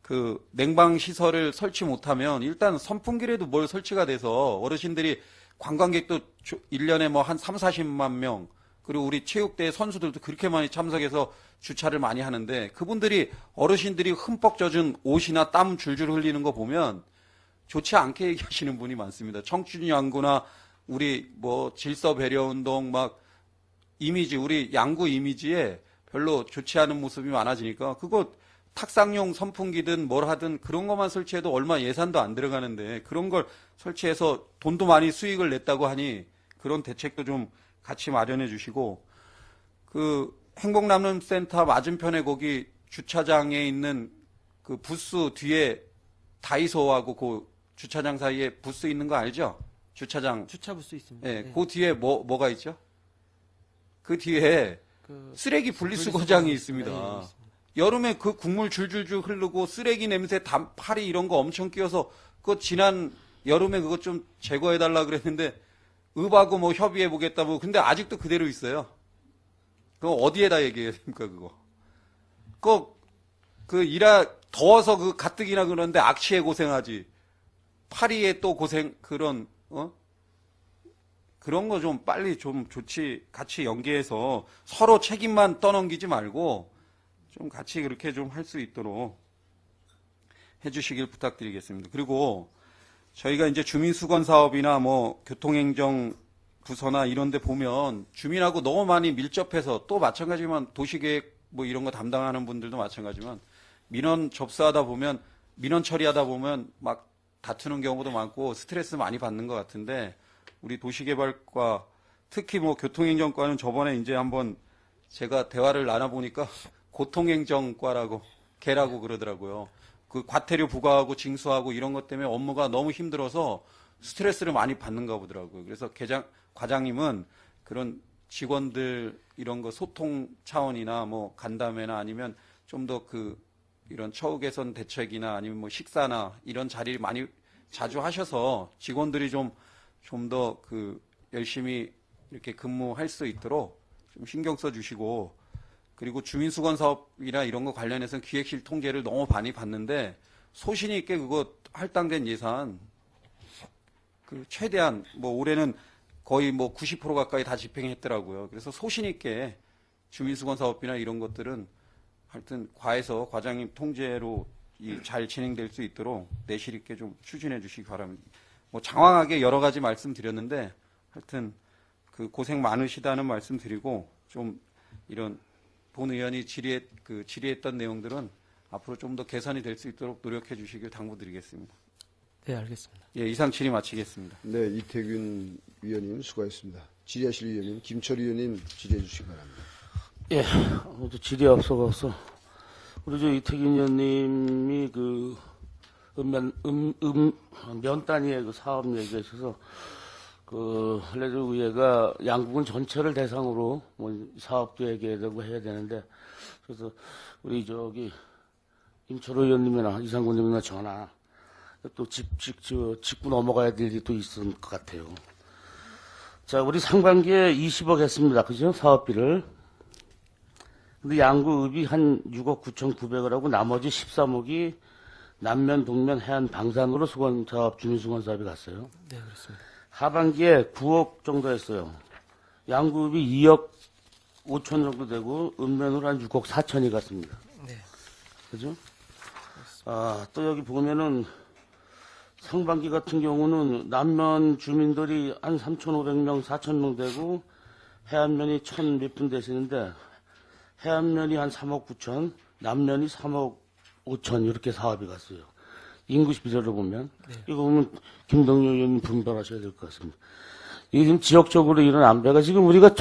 그 냉방 시설을 설치 못하면 일단 선풍기라도 뭘 설치가 돼서 어르신들이 관광객도 1년에 뭐 한 3, 40만 명 그리고 우리 체육대 선수들도 그렇게 많이 참석해서 주차를 많이 하는데 그분들이 어르신들이 흠뻑 젖은 옷이나 땀 줄줄 흘리는 거 보면 좋지 않게 얘기하시는 분이 많습니다. 청춘양구나 우리 뭐 질서 배려 운동 막 이미지 우리 양구 이미지에 별로 좋지 않은 모습이 많아지니까 그거 탁상용 선풍기든 뭘 하든 그런 것만 설치해도 얼마 예산도 안 들어가는데 그런 걸 설치해서 돈도 많이 수익을 냈다고 하니 그런 대책도 좀 같이 마련해 주시고 그 행복남림센터 맞은편에 거기 주차장에 있는 그 부스 뒤에 다이소하고 그 주차장 사이에 부스 있는 거 알죠? 주차장. 주차 부스 있습니다. 예, 네. 그 뒤에 뭐가 있죠? 그 뒤에 그 쓰레기 분리수거장이 있습니다. 네, 있습니다. 여름에 그 국물 줄줄줄 흐르고 쓰레기 냄새 파리 이런 거 엄청 끼어서 그 지난 여름에 그것 좀 제거해달라 그랬는데 읍하고 뭐 협의해 보겠다 뭐 근데 아직도 그대로 있어요. 그거 어디에다 얘기해야 됩니까 그거? 더워서 그 가뜩이나 그러는데 악취에 고생하지. 파리에 또 고생 그런 그런 거 좀 빨리 좀 같이 연계해서 서로 책임만 떠넘기지 말고 좀 같이 그렇게 좀 할 수 있도록 해주시길 부탁드리겠습니다. 그리고 저희가 이제 주민수건 사업이나 뭐 교통행정 부서나 이런 데 보면 주민하고 너무 많이 밀접해서 또 마찬가지지만 도시계획 뭐 이런 거 담당하는 분들도 마찬가지지만 민원 접수하다 보면 민원 처리하다 보면 막 다투는 경우도 많고 스트레스 많이 받는 것 같은데 우리 도시개발과 특히 뭐 교통행정과는 저번에 이제 한번 제가 대화를 나눠보니까 고통행정과라고 개라고 그러더라고요. 그 과태료 부과하고 징수하고 이런 것 때문에 업무가 너무 힘들어서 스트레스를 많이 받는가 보더라고요. 그래서 과장님은 그런 직원들 이런 거 소통 차원이나 뭐 간담회나 아니면 좀 더 이런 처우 개선 대책이나 아니면 뭐 식사나 이런 자리를 많이 자주 하셔서 직원들이 좀 더 열심히 이렇게 근무할 수 있도록 좀 신경 써 주시고 그리고 주민수건 사업이나 이런 거 관련해서는 기획실 통계를 너무 많이 봤는데 소신이 있게 그거 할당된 예산 최대한 뭐 올해는 거의 뭐 90% 가까이 다 집행했더라고요. 그래서 소신 있게 주민수건 사업이나 이런 것들은 하여튼 과에서 과장님 통제로 잘 진행될 수 있도록 내실 있게 좀 추진해 주시기 바랍니다. 뭐 장황하게 여러 가지 말씀드렸는데 하여튼 고생 많으시다는 말씀드리고 좀 이런 본 의원이 질의했던 내용들은 앞으로 좀 더 개선이 될 수 있도록 노력해 주시길 당부드리겠습니다. 네, 알겠습니다. 예, 이상 질의 마치겠습니다. 네, 이태균 위원님 수고하셨습니다. 질의하실 위원님 김철희 위원님 질의해 주시기 바랍니다. 예, 아무도 질의 없어서 우리 이태균 위원님이 면 단위의 사업 얘기하셔서 레드위에가 양국은 전체를 대상으로 사업도 얘기해야 되고 해야 되는데 그래서 우리 임철호 의원님이나 이상군님이나 저나 또 짚고 넘어가야 될 일이 또 있을 것 같아요. 자, 우리 상반기에 20억 했습니다. 그죠? 사업비를. 근데 양구읍이 한 6억 9,900을 하고 나머지 13억이 남면, 동면, 해안, 방산으로 수건사업, 주민수건사업이 갔어요. 네, 그렇습니다. 하반기에 9억 정도 했어요. 양구읍이 2억 5천 정도 되고 읍면으로 한 6억 4천이 갔습니다. 네. 그죠? 또 여기 보면은 상반기 같은 경우는 남면 주민들이 한 3,500명, 4,000명 되고 해안면이 1,000 몇 분 되시는데 해안면이 한 3억 9천, 남면이 3억 5천 이렇게 사업이 갔어요. 인구 비례로 보면. 네. 이거 보면 김동료 의원님 분별하셔야 될 것 같습니다. 이게 지금 지역적으로 이런 안배가 지금 우리가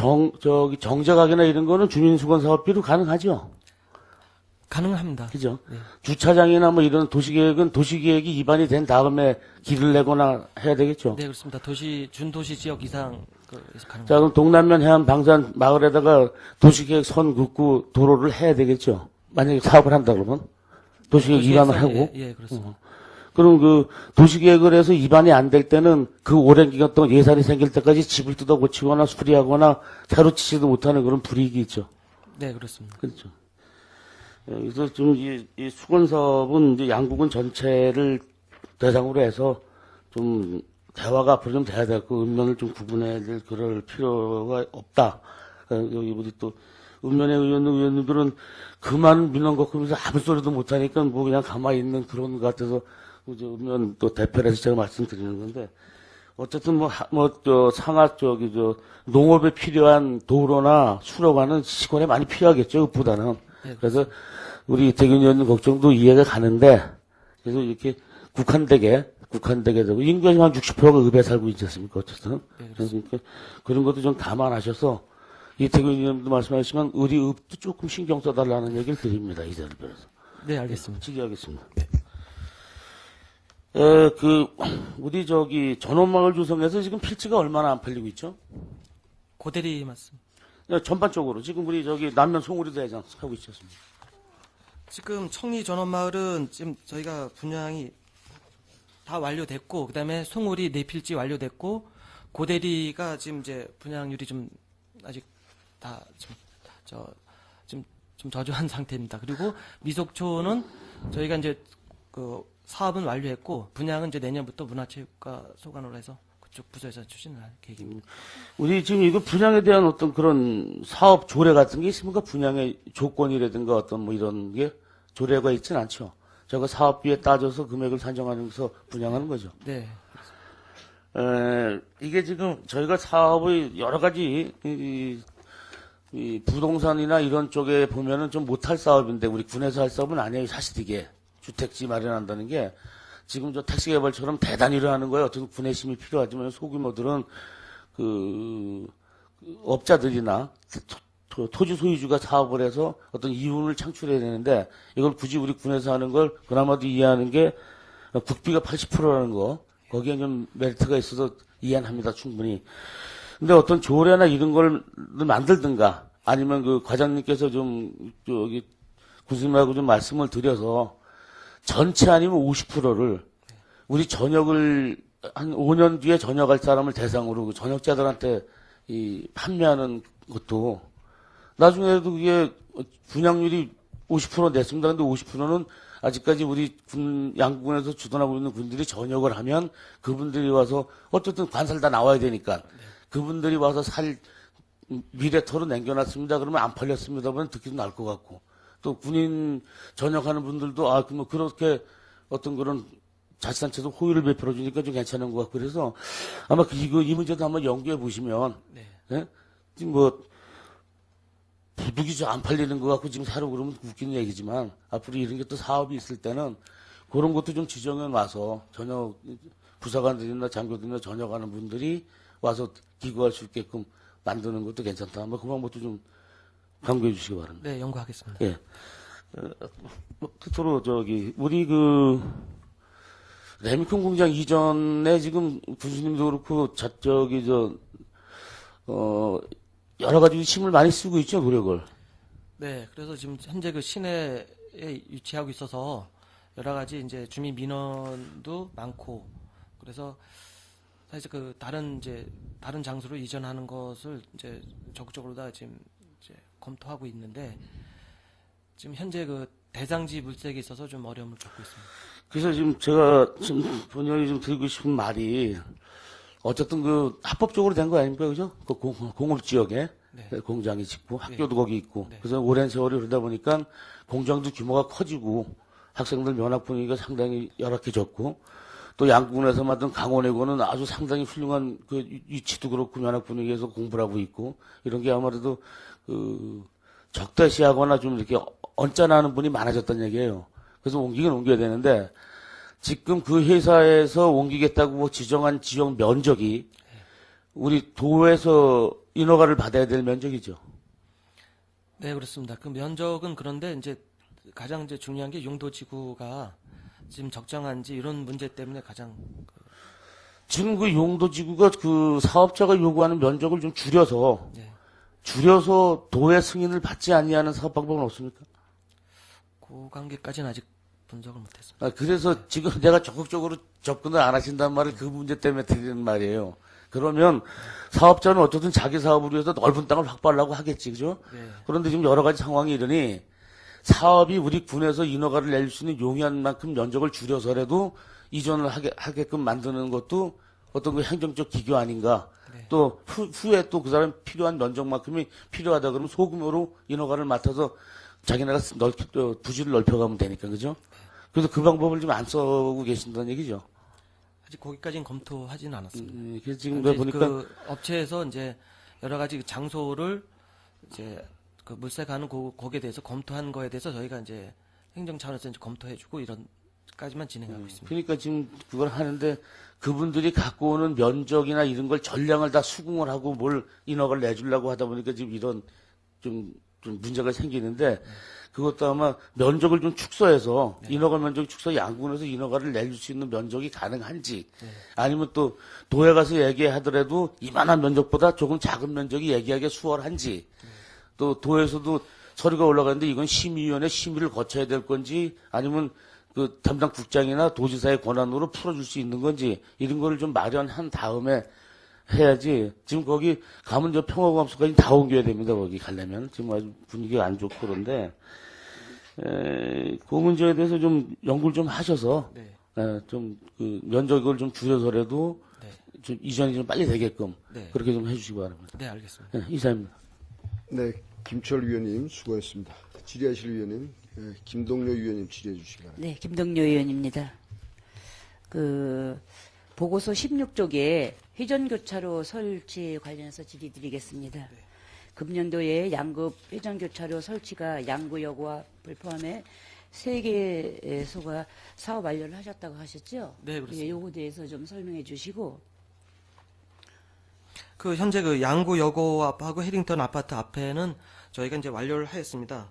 정자각이나 이런 거는 주민수건 사업비로 가능하죠? 가능합니다. 그죠? 네. 주차장이나 뭐 이런 도시계획은 도시계획이 입안이 된 다음에 길을 내거나 해야 되겠죠? 네, 그렇습니다. 준도시 지역 이상 가능합니다. 자, 그럼 동남면 해안 방산 마을에다가 도시계획 선 긋고 도로를 해야 되겠죠? 만약에 사업을 한다 그러면? 도시계획 입안을 하고? 예, 그렇습니다. 그럼 도시계획을 해서 입안이 안 될 때는 그 오랜 기간 동안 예산이 생길 때까지 집을 뜯어 고치거나 수리하거나 자루치지도 못하는 그런 불이익이 있죠. 네, 그렇습니다. 그렇죠. 그래서 좀 이 수건 사업은 이제 양국은 전체를 대상으로 해서 좀 대화가 앞으로 좀 돼야 될 거, 읍면을 좀 구분해야 될 그럴 필요가 없다. 여기 우리 또 읍면의 의원님들은 그 많은 민원 겪으면서 아무 소리도 못하니까 뭐 그냥 가만히 있는 그런 것 같아서 이제 읍면 또 대표해서 제가 말씀드리는 건데 어쨌든 농업에 필요한 도로나 수로가는 시골에 많이 필요하겠죠, 읍보다는. 네, 그래서 우리 이태균 의원님 걱정도 이해가 가는데, 그래서 이렇게 국한되게 되고, 인구의 한 60%가 읍에 살고 있지 않습니까? 어쨌든. 네, 그래서 이렇게 그런 것도 좀 감안하셔서, 이태균 의원님도 말씀하시지만, 우리 읍도 조금 신경 써달라는 얘기를 드립니다. 이 자리를 빌어서. 네, 알겠습니다. 질의하겠습니다. 우리 전원마을 조성에서 지금 필지가 얼마나 안 팔리고 있죠? 고대리 말씀. 전반적으로. 지금 우리 남면 송우리도 하고 있지 않습니까? 지금 청리 전원마을은 지금 저희가 분양이 다 완료됐고, 그다음에 송우리 네 필지 완료됐고, 고대리가 지금 이제 분양률이 좀 아직 다 좀 저조한 상태입니다. 그리고 미속초는 저희가 이제 그 사업은 완료했고, 분양은 이제 내년부터 문화체육과 소관으로 해서 그쪽 부서에서 추진을 할 계획입니다. 우리 지금 이거 분양에 대한 어떤 그런 사업 조례 같은 게 있습니까? 분양의 조건이라든가 어떤 뭐 이런 게 조례가 있진 않죠. 저거 사업비에 따져서 금액을 산정하면서 분양하는 거죠. 네. 이게 지금 저희가 사업의 여러 가지 이 부동산이나 이런 쪽에 보면은 좀 못할 사업인데 우리 군에서 할 사업은 아니에요. 사실 이게 주택지 마련한다는 게 지금 저 택시개발처럼 대단히 일하는 거예요. 어떤 군의 힘이 필요하지만 소규모들은 그 업자들이나 토지 소유주가 사업을 해서 어떤 이윤을 창출해야 되는데 이걸 굳이 우리 군에서 하는 걸 그나마도 이해하는 게 국비가 80%라는 거 거기에 좀 메리트가 있어서 이해는 합니다. 충분히. 근데 어떤 조례나 이런 걸 만들든가 아니면 그 과장님께서 좀 군수님하고 좀 말씀을 드려서 전체 아니면 50%를 우리 전역을 한 5년 뒤에 전역할 사람을 대상으로 그 전역자들한테 판매하는 것도 나중에도 그게 분양률이 50% 냈습니다. 근데 50%는 아직까지 우리 양구군에서 주둔하고 있는 군들이 전역을 하면 그분들이 와서 어쨌든 관살 다 나와야 되니까 그분들이 와서 미래터로 남겨놨습니다. 그러면 안 팔렸습니다. 그러면 듣기도 날 것 같고 또 군인 전역하는 분들도 뭐 그렇게 어떤 그런 자치단체도 호의를 베풀어 주니까 좀 괜찮은 것 같고 그래서 아마 이 문제도 한번 연구해 보시면 네. 예? 지금 뭐 부득이 안 팔리는 것 같고 지금 새로 그러면 웃기는 얘기지만 앞으로 이런 게 또 사업이 있을 때는 그런 것도 좀 지정해 놔서 전역 부사관들이나 장교들이나 전역하는 분들이 와서 기거할 수 있게끔 만드는 것도 괜찮다. 뭐 그 방법도 좀 강구해 주시기 바랍니다. 네, 연구하겠습니다. 예. 끝으로 우리 레미콘 공장 이전에 지금 군수님도 그렇고 여러 가지 힘을 많이 쓰고 있죠, 노력을. 네, 그래서 지금 현재 그 시내에 위치하고 있어서 여러 가지 이제 주민 민원도 많고 그래서 사실 그 다른 장소로 이전하는 것을 이제 적극적으로 다 지금 이제 검토하고 있는데 지금 현재 그 대상지 물색에 있어서 좀 어려움을 겪고 있습니다. 그래서 지금 제가 본연이 좀 드리고 싶은 말이 어쨌든 합법적으로 된 거 아닙니까, 그죠? 그 공업 지역에 네. 공장이 짓고 학교도 네. 거기 있고 네. 그래서 오랜 세월이 그러다 보니까 공장도 규모가 커지고 학생들 면학 분위기가 상당히 열악해졌고 또 양구군에서 만든 강원외고는 아주 상당히 훌륭한 그 위치도 그렇고 면학 분위기에서 공부를 하고 있고 이런 게 아무래도 적대시하거나 좀 이렇게 언짢아하는 분이 많아졌다는 얘기예요. 그래서 옮기긴 옮겨야 되는데 지금 그 회사에서 옮기겠다고 지정한 지역 면적이 우리 도에서 인허가를 받아야 될 면적이죠. 네, 그렇습니다. 그 면적은 그런데 이제 가장 이제 중요한 게 용도지구가 지금 적정한지 이런 문제 때문에 가장 지금 그 용도지구가 그 사업자가 요구하는 면적을 좀 줄여서 도의 승인을 받지 아니하는 사업 방법은 없습니까? 그 관계까지는 아직 분석을 못했습니다. 그래서 지금 내가 적극적으로 접근을 안 하신다는 말을 그 문제 때문에 드리는 말이에요. 그러면 사업자는 어쨌든 자기 사업을 위해서 넓은 땅을 확보하려고 하겠지, 그죠? 네. 그런데 지금 여러 가지 상황이 이러니 사업이 우리 군에서 인허가를 낼 수 있는 용이한 만큼 면적을 줄여서라도 이전을 하게끔 만드는 것도 어떤 그 행정적 기교 아닌가. 네. 또 후에 또 그 사람 필요한 면적만큼이 필요하다 그러면 소규모로 인허가를 맡아서 자기네가 부지를 넓혀가면 되니까, 그죠? 그래서 그 방법을 지금 안 써고 계신다는 얘기죠. 아직 거기까지는 검토하지는 않았습니다. 그래서 지금 현재 보니까 그 업체에서 이제 여러 가지 장소를 이제 그 물세 가는 거기에 대해서 검토한 거에 대해서 저희가 이제 행정 차원에서 이제 검토해주고 이런까지만 진행하고 있습니다. 그러니까 지금 그걸 하는데 그분들이 갖고 오는 면적이나 이런 걸 전량을 다 수긍을 하고 뭘 인허가를 내주려고 하다 보니까 지금 이런 좀 문제가 생기는데 그것도 아마 면적을 좀 축소해서 인허가 면적 축소 양군에서 인허가를 내줄 수 있는 면적이 가능한지 아니면 또 도에 가서 얘기하더라도 이만한 면적보다 조금 작은 면적이 얘기하기 수월한지 또 도에서도 서류가 올라가는데 이건 심의위원회 심의를 거쳐야 될 건지 아니면 그 담당 국장이나 도지사의 권한으로 풀어줄 수 있는 건지 이런 거를 좀 마련한 다음에 해야지. 지금 거기 가면 저 평화감수까지 다 옮겨야 됩니다. 거기 가려면 지금 아주 분위기가 안 좋고 그런데 그 문제에 대해서 좀 연구를 좀 하셔서 네. 좀 그 면적을 좀 줄여서라도 네. 좀 이전이 좀 빨리 되게끔 네. 그렇게 좀 해주시기 바랍니다. 네, 알겠습니다. 네, 이사입니다. 네, 김철 위원님 수고했습니다. 질의하실 위원님, 김동료 위원님 질의해 주시기 바랍니다. 네, 김동료 의원입니다. 보고서 16쪽에 회전교차로 설치 관련해서 질의드리겠습니다. 금년도에 양급 회전교차로 설치가 양구여고와 포함해 3개소가 사업 완료를 하셨다고 하셨죠? 네, 그렇습니다. 예, 요거에 대해서 좀 설명해 주시고. 그 현재 그 양구 여고 앞하고 해링턴 아파트 앞에는 저희가 이제 완료를 하였습니다.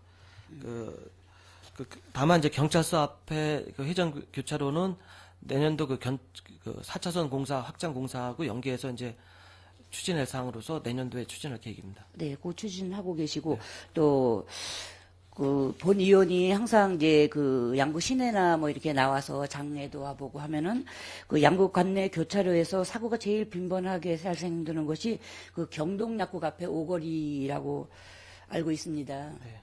다만 이제 경찰서 앞에 그 회전 교차로는 내년도 그 4차선 공사 확장 공사하고 연계해서 이제 추진할 사항으로서 내년도에 추진할 계획입니다. 네, 그 추진하고 계시고 또 그 본 의원이 항상 이제 그 양구 시내나 뭐 이렇게 나와서 장례도 와보고 하면은 그 양구 관내 교차로에서 사고가 제일 빈번하게 발생되는 것이 그 경동약국 앞에 오거리라고 알고 있습니다. 네.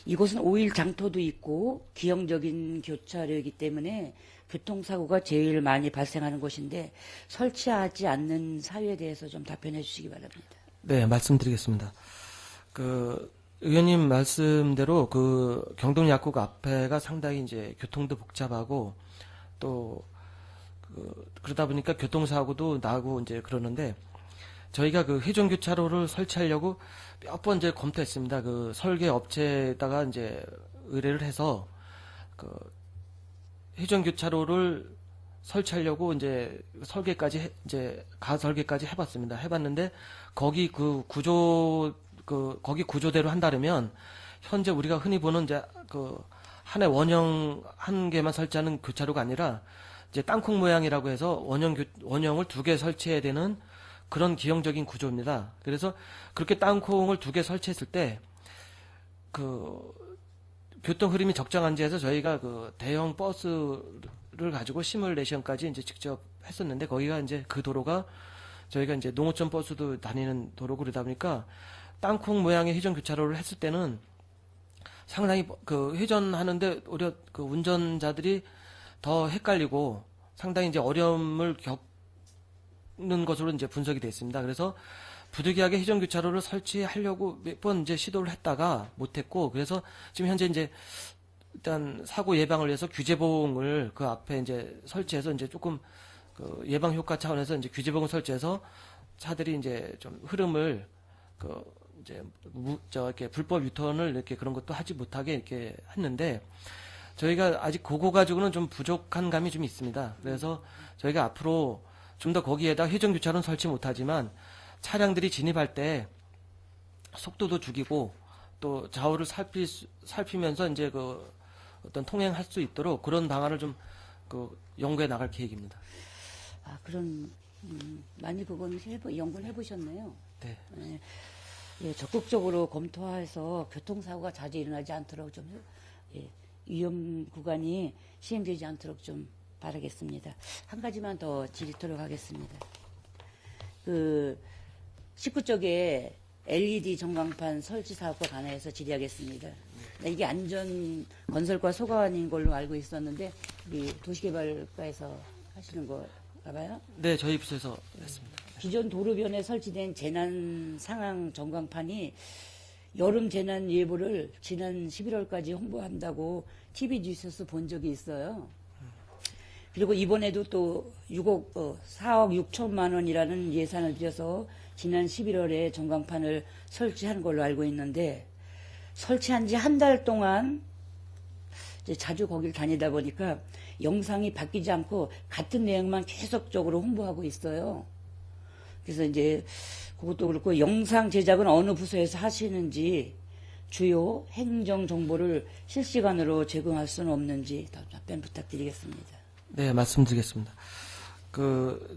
이곳은 5일 장터도 있고 기형적인 교차로이기 때문에 교통사고가 제일 많이 발생하는 곳인데 설치하지 않는 사유에 대해서 좀 답변해 주시기 바랍니다. 네, 말씀드리겠습니다. 의원님 말씀대로 그 경동약국 앞에가 상당히 이제 교통도 복잡하고 또 그러다 보니까 교통사고도 나고 이제 그러는데 저희가 그 회전교차로를 설치하려고 몇 번 이제 검토했습니다. 그 설계 업체에다가 이제 의뢰를 해서 그 회전교차로를 설치하려고 이제 설계까지 이제 가설계까지 해봤습니다. 해봤는데 거기 거기 구조대로 한다면 현재 우리가 흔히 보는 이제 하나의 원형 한 개만 설치하는 교차로가 아니라 이제 땅콩 모양이라고 해서 원형을 2개 설치해야 되는 그런 기형적인 구조입니다. 그래서 그렇게 땅콩을 2개 설치했을 때 교통 흐름이 적정한지 해서 저희가 대형 버스를 가지고 시뮬레이션까지 이제 직접 했었는데 거기가 이제 그 도로가 저희가 이제 농어촌 버스도 다니는 도로고 그러다 보니까 땅콩 모양의 회전 교차로를 했을 때는 상당히 회전하는데 오히려 운전자들이 더 헷갈리고 상당히 이제 어려움을 겪는 것으로 이제 분석이 됐습니다. 그래서 부득이하게 회전 교차로를 설치하려고 몇 번 이제 시도를 했다가 못했고 그래서 지금 현재 이제 일단 사고 예방을 위해서 규제봉을 그 앞에 이제 설치해서 이제 조금 예방 효과 차원에서 이제 규제봉을 설치해서 차들이 이제 좀 흐름을 이렇게 불법 유턴을 이렇게 그런 것도 하지 못하게 이렇게 했는데 저희가 아직 그거 가지고는 좀 부족한 감이 좀 있습니다. 그래서 저희가 앞으로 좀 더 거기에다 회전 교차로는 설치 못하지만 차량들이 진입할 때 속도도 죽이고 또 좌우를 살피면서 이제 어떤 통행할 수 있도록 그런 방안을 좀 연구해 나갈 계획입니다. 아, 그런 많이 그건 연구를 해보셨네요. 네. 네. 예, 적극적으로 검토해서 교통사고가 자주 일어나지 않도록 좀 위험 구간이 시행되지 않도록 좀 바라겠습니다. 한 가지만 더 질의토록 하겠습니다. 19쪽에 LED 전광판 설치 사업과 관해서 질의하겠습니다. 이게 안전 건설과 소관인 걸로 알고 있었는데 우리 도시개발과에서 하시는 거가 봐요? 네, 저희 부서에서 했습니다. 기존 도로변에 설치된 재난 상황 전광판이 여름 재난 예보를 지난 11월까지 홍보한다고 TV 뉴스에서 본 적이 있어요. 그리고 이번에도 또 4억 6천만 원이라는 예산을 들여서 지난 11월에 전광판을 설치한 걸로 알고 있는데 설치한 지 한 달 동안 이제 자주 거기를 다니다 보니까 영상이 바뀌지 않고 같은 내용만 계속적으로 홍보하고 있어요. 그래서 이제 그것도 그렇고 영상 제작은 어느 부서에서 하시는지 주요 행정 정보를 실시간으로 제공할 수는 없는지 답변 부탁드리겠습니다. 네, 말씀드리겠습니다.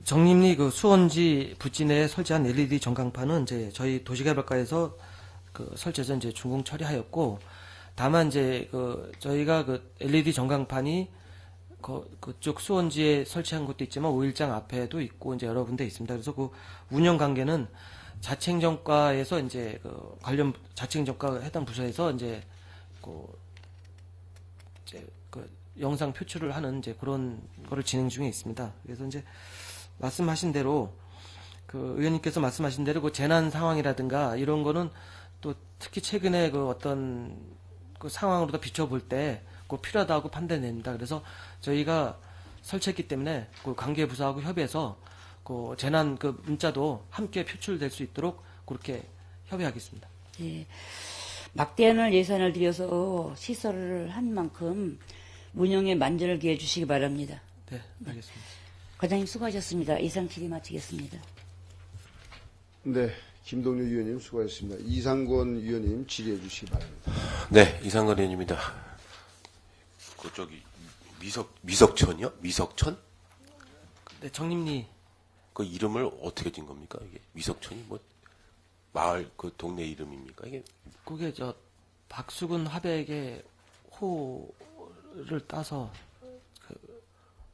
정림리 수원지 부지 내에 설치한 LED 전광판은 이제 저희 도시개발과에서 설치해서 이제 준공 처리하였고, 다만 이제 저희가 LED 전광판이 그쪽 수원지에 설치한 것도 있지만 5일장 앞에도 있고 이제 여러 군데 있습니다. 그래서 운영 관계는 자치행정과에서 이제 관련 자치행정과 해당 부서에서 이제 영상 표출을 하는 이제 그런 거를 진행 중에 있습니다. 그래서 이제 말씀하신 대로 의원님께서 말씀하신 대로 재난 상황이라든가 이런 거는 또 특히 최근에 어떤 상황으로 비춰볼 때 필요하다고 판단됩니다. 그래서 저희가 설치했기 때문에 관계 부서하고 협의해서 재난 문자도 함께 표출될 수 있도록 그렇게 협의하겠습니다. 예. 막대한 예산을 들여서 시설을 한 만큼 운영에 만전을 기해 주시기 바랍니다. 네, 알겠습니다. 과장님 수고하셨습니다. 이상 질의 마치겠습니다. 네, 김동률 의원님 수고하셨습니다. 이상권 의원님 질의해 주시기 바랍니다. 네, 이상권 의원입니다. 미석천이요? 미석천? 네, 정림리. 그 이름을 어떻게 진 겁니까? 이게 미석천이 마을 동네 이름입니까? 이게 그게 박수근 화백의 호를 따서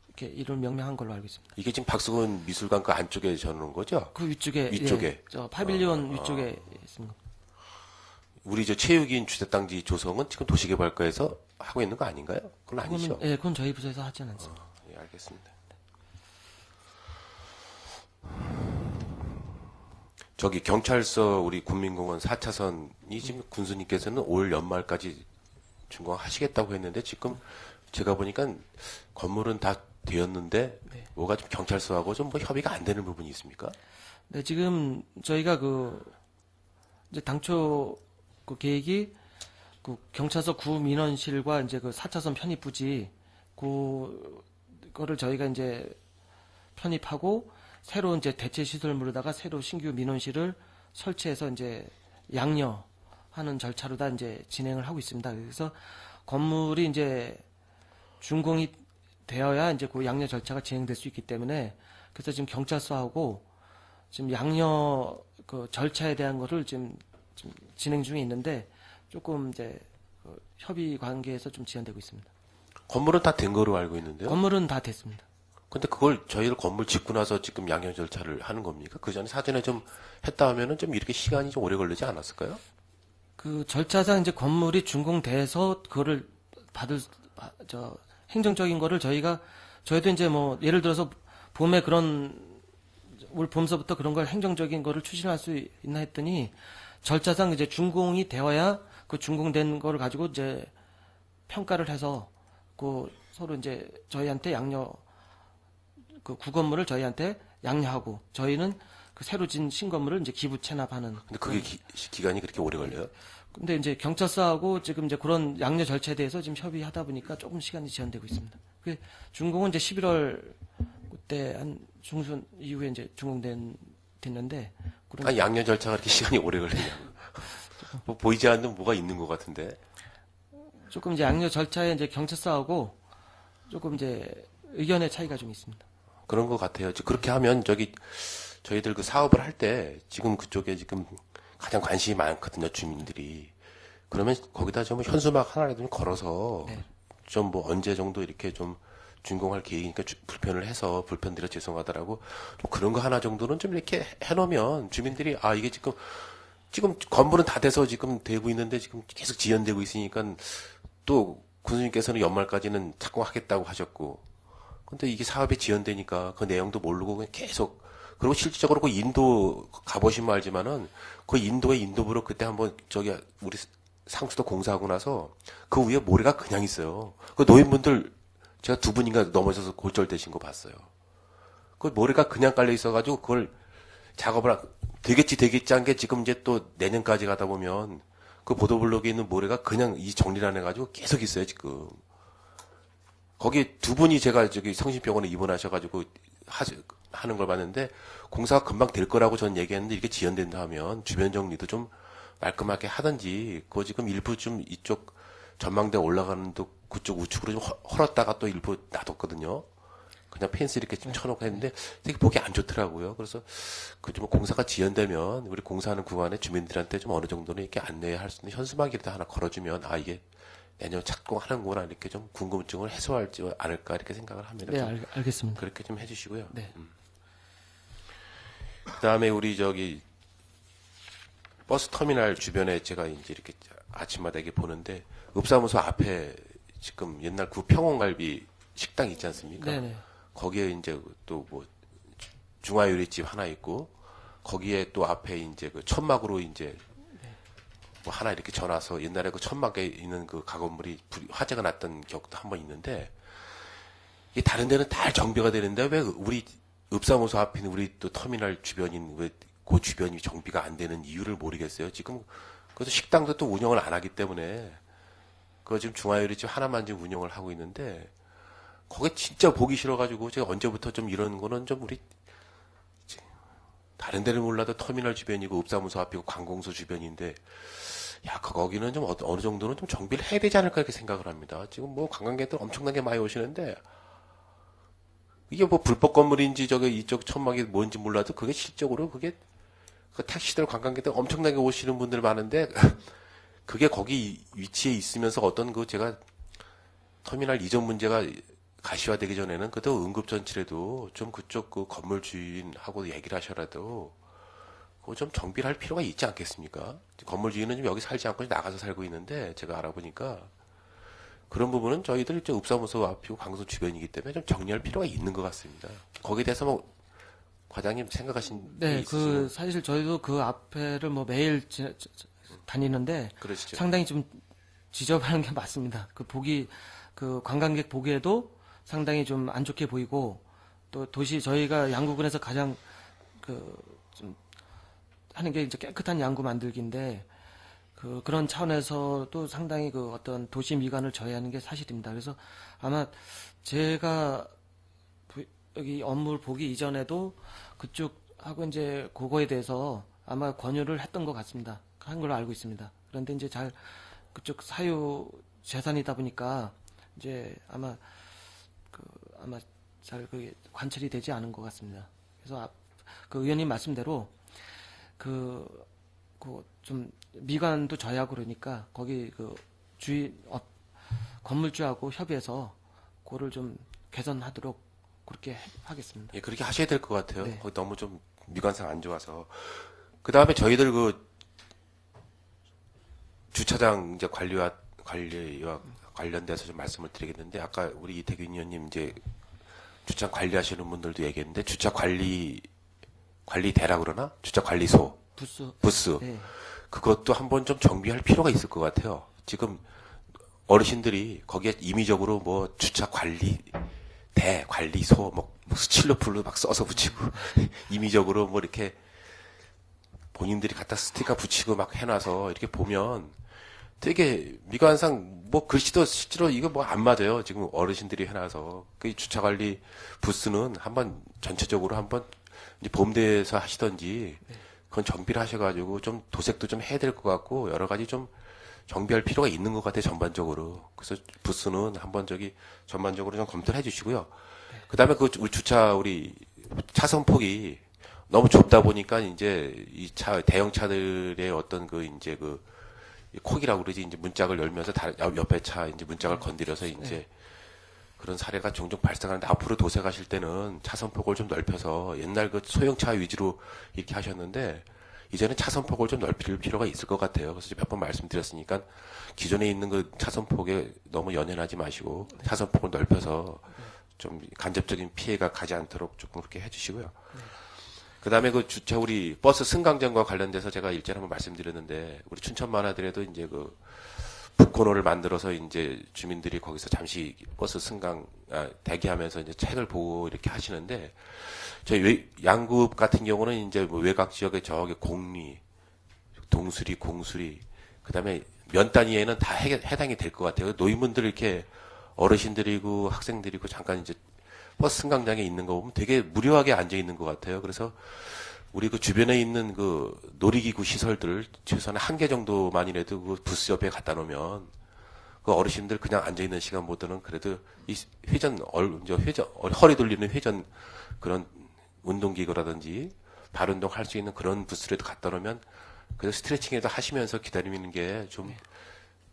이렇게 이름을 명명한 걸로 알고 있습니다. 이게 지금 박수근 미술관 그 안쪽에 저는 거죠? 그 위쪽에. 위쪽에. 예, 파빌리온 위쪽에 있습니다. 우리 체육인 주택단지 조성은 지금 도시개발과에서 하고 있는 거 아닌가요? 그건 아니죠? 예, 그건 저희 부서에서 하진 않습니다. 예, 알겠습니다. 저기 경찰서 우리 군민공원 4차선이 지금 군수님께서는 올 연말까지 준공하시겠다고 했는데 지금 제가 보니까 건물은 다 되었는데 네. 뭐가 좀 경찰서하고 좀 협의가 안 되는 부분이 있습니까? 네, 지금 저희가 이제 당초 계획이 경찰서 구민원실과 이제 4차선 편입 부지 그거를 저희가 이제 편입하고 새로 이제 대체 시설물로다가 새로 신규 민원실을 설치해서 이제 양녀하는 절차로 다 이제 진행을 하고 있습니다. 그래서 건물이 이제 준공이 되어야 이제 양녀 절차가 진행될 수 있기 때문에 그래서 지금 경찰서하고 지금 양녀 절차에 대한 거를 지금 진행 중에 있는데 조금 이제 협의 관계에서 좀 지연되고 있습니다. 건물은 다 된 거로 알고 있는데요. 건물은 다 됐습니다. 근데 그걸 저희를 건물 짓고 나서 지금 양형 절차를 하는 겁니까? 그 전에 사전에 좀 했다 하면은 좀 이렇게 시간이 좀 오래 걸리지 않았을까요? 절차상 이제 건물이 준공돼서 그거를 행정적인 거를 저희도 이제 예를 들어서 봄에 올 봄서부터 그런 걸 행정적인 거를 추진할 수 있나 했더니 절차상 이제 준공이 되어야 그 준공된 거를 가지고 이제 평가를 해서 서로 이제 저희한테 구건물을 저희한테 양녀하고 저희는 새로 진 신건물을 이제 기부 체납하는. 근데 그게 기간이 그렇게 오래 걸려요? 근데 이제 경찰서하고 지금 이제 그런 양녀 절차에 대해서 지금 협의하다 보니까 조금 시간이 지연되고 있습니다. 준공은 이제 11월 그때 한 중순 이후에 이제 됐는데. 아니, 양녀 절차가 그렇게 시간이 오래 걸리냐고. 보이지 않는 뭐가 있는 것 같은데. 조금 이제 양녀 절차에 이제 경찰서하고 조금 이제 의견의 차이가 좀 있습니다. 그런 것 같아요. 그렇게 하면 저희들 그 사업을 할 때 지금 그쪽에 지금 가장 관심이 많거든요, 주민들이. 그러면 거기다 좀 현수막 하나라도 좀 걸어서 네. 좀 언제 정도 이렇게 좀 준공할 계획이니까 불편을 해서 불편드려 죄송하다라고 좀 그런 거 하나 정도는 좀 이렇게 해놓으면 주민들이 이게 지금 건물은 다 돼서 지금 되고 있는데 지금 계속 지연되고 있으니까 또 군수님께서는 연말까지는 착공하겠다고 하셨고 근데 이게 사업이 지연되니까 그 내용도 모르고 그냥 계속 그리고 실질적으로 그 인도 가보시면 알지만은 그 인도의 인도부로 그때 한번 우리 상수도 공사하고 나서 그 위에 모래가 그냥 있어요. 그 노인분들 제가 2분인가 넘어져서 골절되신 거 봤어요. 그 모래가 그냥 깔려 있어가지고 그걸 작업을 되겠지 한 게 지금 이제 또 내년까지 가다 보면 그 보도블록에 있는 모래가 그냥 이 정리를 안 해가지고 계속 있어요, 지금. 거기 두 분이 제가 저기 성심병원에 입원하셔가지고 하는 걸 봤는데, 공사가 금방 될 거라고 저는 얘기했는데, 이렇게 지연된다 하면 주변 정리도 좀 말끔하게 하든지, 그거 지금 일부 좀 이쪽 전망대 올라가는 도 그쪽 우측으로 좀 헐었다가 또 일부 놔뒀거든요. 그냥 펜스 이렇게 좀 쳐놓고 했는데 되게 보기 안 좋더라고요. 그래서 그 좀 공사가 지연되면 우리 공사하는 구간에 주민들한테 좀 어느 정도는 이렇게 안내할 수 있는 현수막이라도 하나 걸어주면 아 이게 내년 착공하는구나 이렇게 좀 궁금증을 해소하지 않을까 이렇게 생각을 합니다. 네, 알겠습니다. 그렇게 좀 해주시고요. 네. 그다음에 우리 저기 버스 터미널 주변에 제가 이제 이렇게 아침마다 이렇게 보는데 읍사무소 앞에 지금 옛날 구 평원갈비 식당 있지 않습니까? 네네. 거기에 이제 또 뭐 중화요리집 하나 있고 거기에 또 앞에 이제 그 천막으로 이제 뭐 하나 이렇게 져놔서 옛날에 그 천막에 있는 그 가건물이 화재가 났던 기억도 한 번 있는데 이게 다른 데는 다 정비가 되는데 왜 우리 읍사무소 앞에 있는 우리 또 터미널 주변인 왜 그 주변이 정비가 안 되는 이유를 모르겠어요. 지금 그래서 식당도 또 운영을 안 하기 때문에 그거 지금 중화요리집 하나만 지금 운영을 하고 있는데 거기 진짜 보기 싫어가지고 제가 언제부터 좀 이런 거는 좀 우리 다른 데는 몰라도 터미널 주변이고 읍사무소 앞이고 관공서 주변인데 야 거기는 좀 어느 정도는 좀 정비를 해야 되지 않을까 이렇게 생각을 합니다. 지금 뭐 관광객들 엄청나게 많이 오시는데 이게 뭐 불법 건물인지 저기 이쪽 천막이 뭔지 몰라도 그게 실적으로 그게 그 택시들 관광객들 엄청나게 오시는 분들 많은데 그게 거기 위치에 있으면서 어떤 그 제가 터미널 이전 문제가 가시화되기 전에는 그래도 응급전치라도 좀 그쪽 그 건물 주인하고 얘기를 하셔라도 그거 좀 정비를 할 필요가 있지 않겠습니까? 건물 주인은 좀 여기 살지 않고 나가서 살고 있는데 제가 알아보니까 그런 부분은 저희들 저 읍사무소 앞이고 강서 주변이기 때문에 좀 정리할 필요가 있는 것 같습니다. 거기에 대해서 뭐 과장님 생각하신 게 네, 있으시면 사실 저희도 그 앞에를 뭐 매일 다니는데 그러시죠. 상당히 좀 지저분한 게 맞습니다. 그 관광객 보기에도 상당히 좀 안 좋게 보이고 또 도시 저희가 양구군에서 가장 좀 하는 게 이제 깨끗한 양구 만들기인데 그런 차원에서도 상당히 어떤 도시 미관을 저해하는 게 사실입니다. 그래서 아마 제가 여기 업무를 보기 이전에도 그쪽하고 이제 그거에 대해서 아마 권유를 했던 것 같습니다. 한 걸로 알고 있습니다. 그런데 이제 그쪽 사유 재산이다 보니까 이제 아마 잘 관철이 되지 않은 것 같습니다. 그래서 그 의원님 말씀대로 좀 미관도 저해하고 그러니까 거기 건물주하고 협의해서 그거를 좀 개선하도록 그렇게 하겠습니다. 예, 그렇게 하셔야 될 것 같아요. 네. 거기 너무 좀 미관상 안 좋아서. 그 다음에 저희들 주차장 이제 관리와 관련돼서 좀 말씀을 드리겠는데, 아까 우리 이태균 의원님 이제 주차장 관리하시는 분들도 얘기했는데, 주차 관리대라 그러나? 주차 관리소. 부스. 네. 그것도 한번 좀 정비할 필요가 있을 것 같아요. 지금 어르신들이 거기에 임의적으로 뭐 주차 관리소, 뭐 스틸로풀로 막 써서 붙이고, 임의적으로 뭐 이렇게 본인들이 갖다 스티커 붙이고 막 해놔서 이렇게 보면 되게 미관상 뭐 글씨도 실제로 이거 뭐 안 맞아요. 지금 어르신들이 해놔서. 그 주차관리 부스는 한번 전체적으로 한번 이제 봄대에서 하시던지 그건 정비를 하셔가지고 좀 도색도 좀 해야 될 것 같고 여러 가지 좀 정비할 필요가 있는 것 같아요, 전반적으로. 그래서 부스는 한번 전반적으로 좀 검토를 해 주시고요. 그 다음에 우리 차선 폭이 너무 좁다 보니까 이제 대형 차들의 어떤 콕이라고 그러지, 이제 문짝을 열면서 옆에 차 이제 문짝을 건드려서 이제 그런 사례가 종종 발생하는데 앞으로 도색하실 때는 차선폭을 좀 넓혀서 옛날 소형차 위주로 이렇게 하셨는데 이제는 차선폭을 좀 넓힐 필요가 있을 것 같아요. 그래서 몇 번 말씀드렸으니까 기존에 있는 차선폭에 너무 연연하지 마시고 차선폭을 넓혀서 좀 간접적인 피해가 가지 않도록 조금 그렇게 해주시고요. 그 다음에 우리 버스 승강장과 관련돼서 제가 일전에 한번 말씀드렸는데 우리 춘천만 하더라도 이제 북코너를 만들어서 이제 주민들이 거기서 잠시 버스 대기하면서 이제 책을 보고 이렇게 하시는데 저희 양구 같은 경우는 이제 외곽 지역에 저기 공리, 동수리, 공수리 그다음에 면 단위에는 다 해당이 될 것 같아요. 노인분들 이렇게 어르신들이고 학생들이고 잠깐 이제 버스 승강장에 있는 거 보면 되게 무료하게 앉아 있는 것 같아요. 그래서 우리 그 주변에 있는 그 놀이기구 시설들 최소한 한 개 정도만이라도 그 부스 옆에 갖다 놓으면 그 어르신들 그냥 앉아 있는 시간보다는 그래도 이 허리 돌리는 회전 그런 운동기구라든지 발 운동할 수 있는 그런 부스라도 갖다 놓으면 그래서 스트레칭에도 하시면서 기다리는 게 좀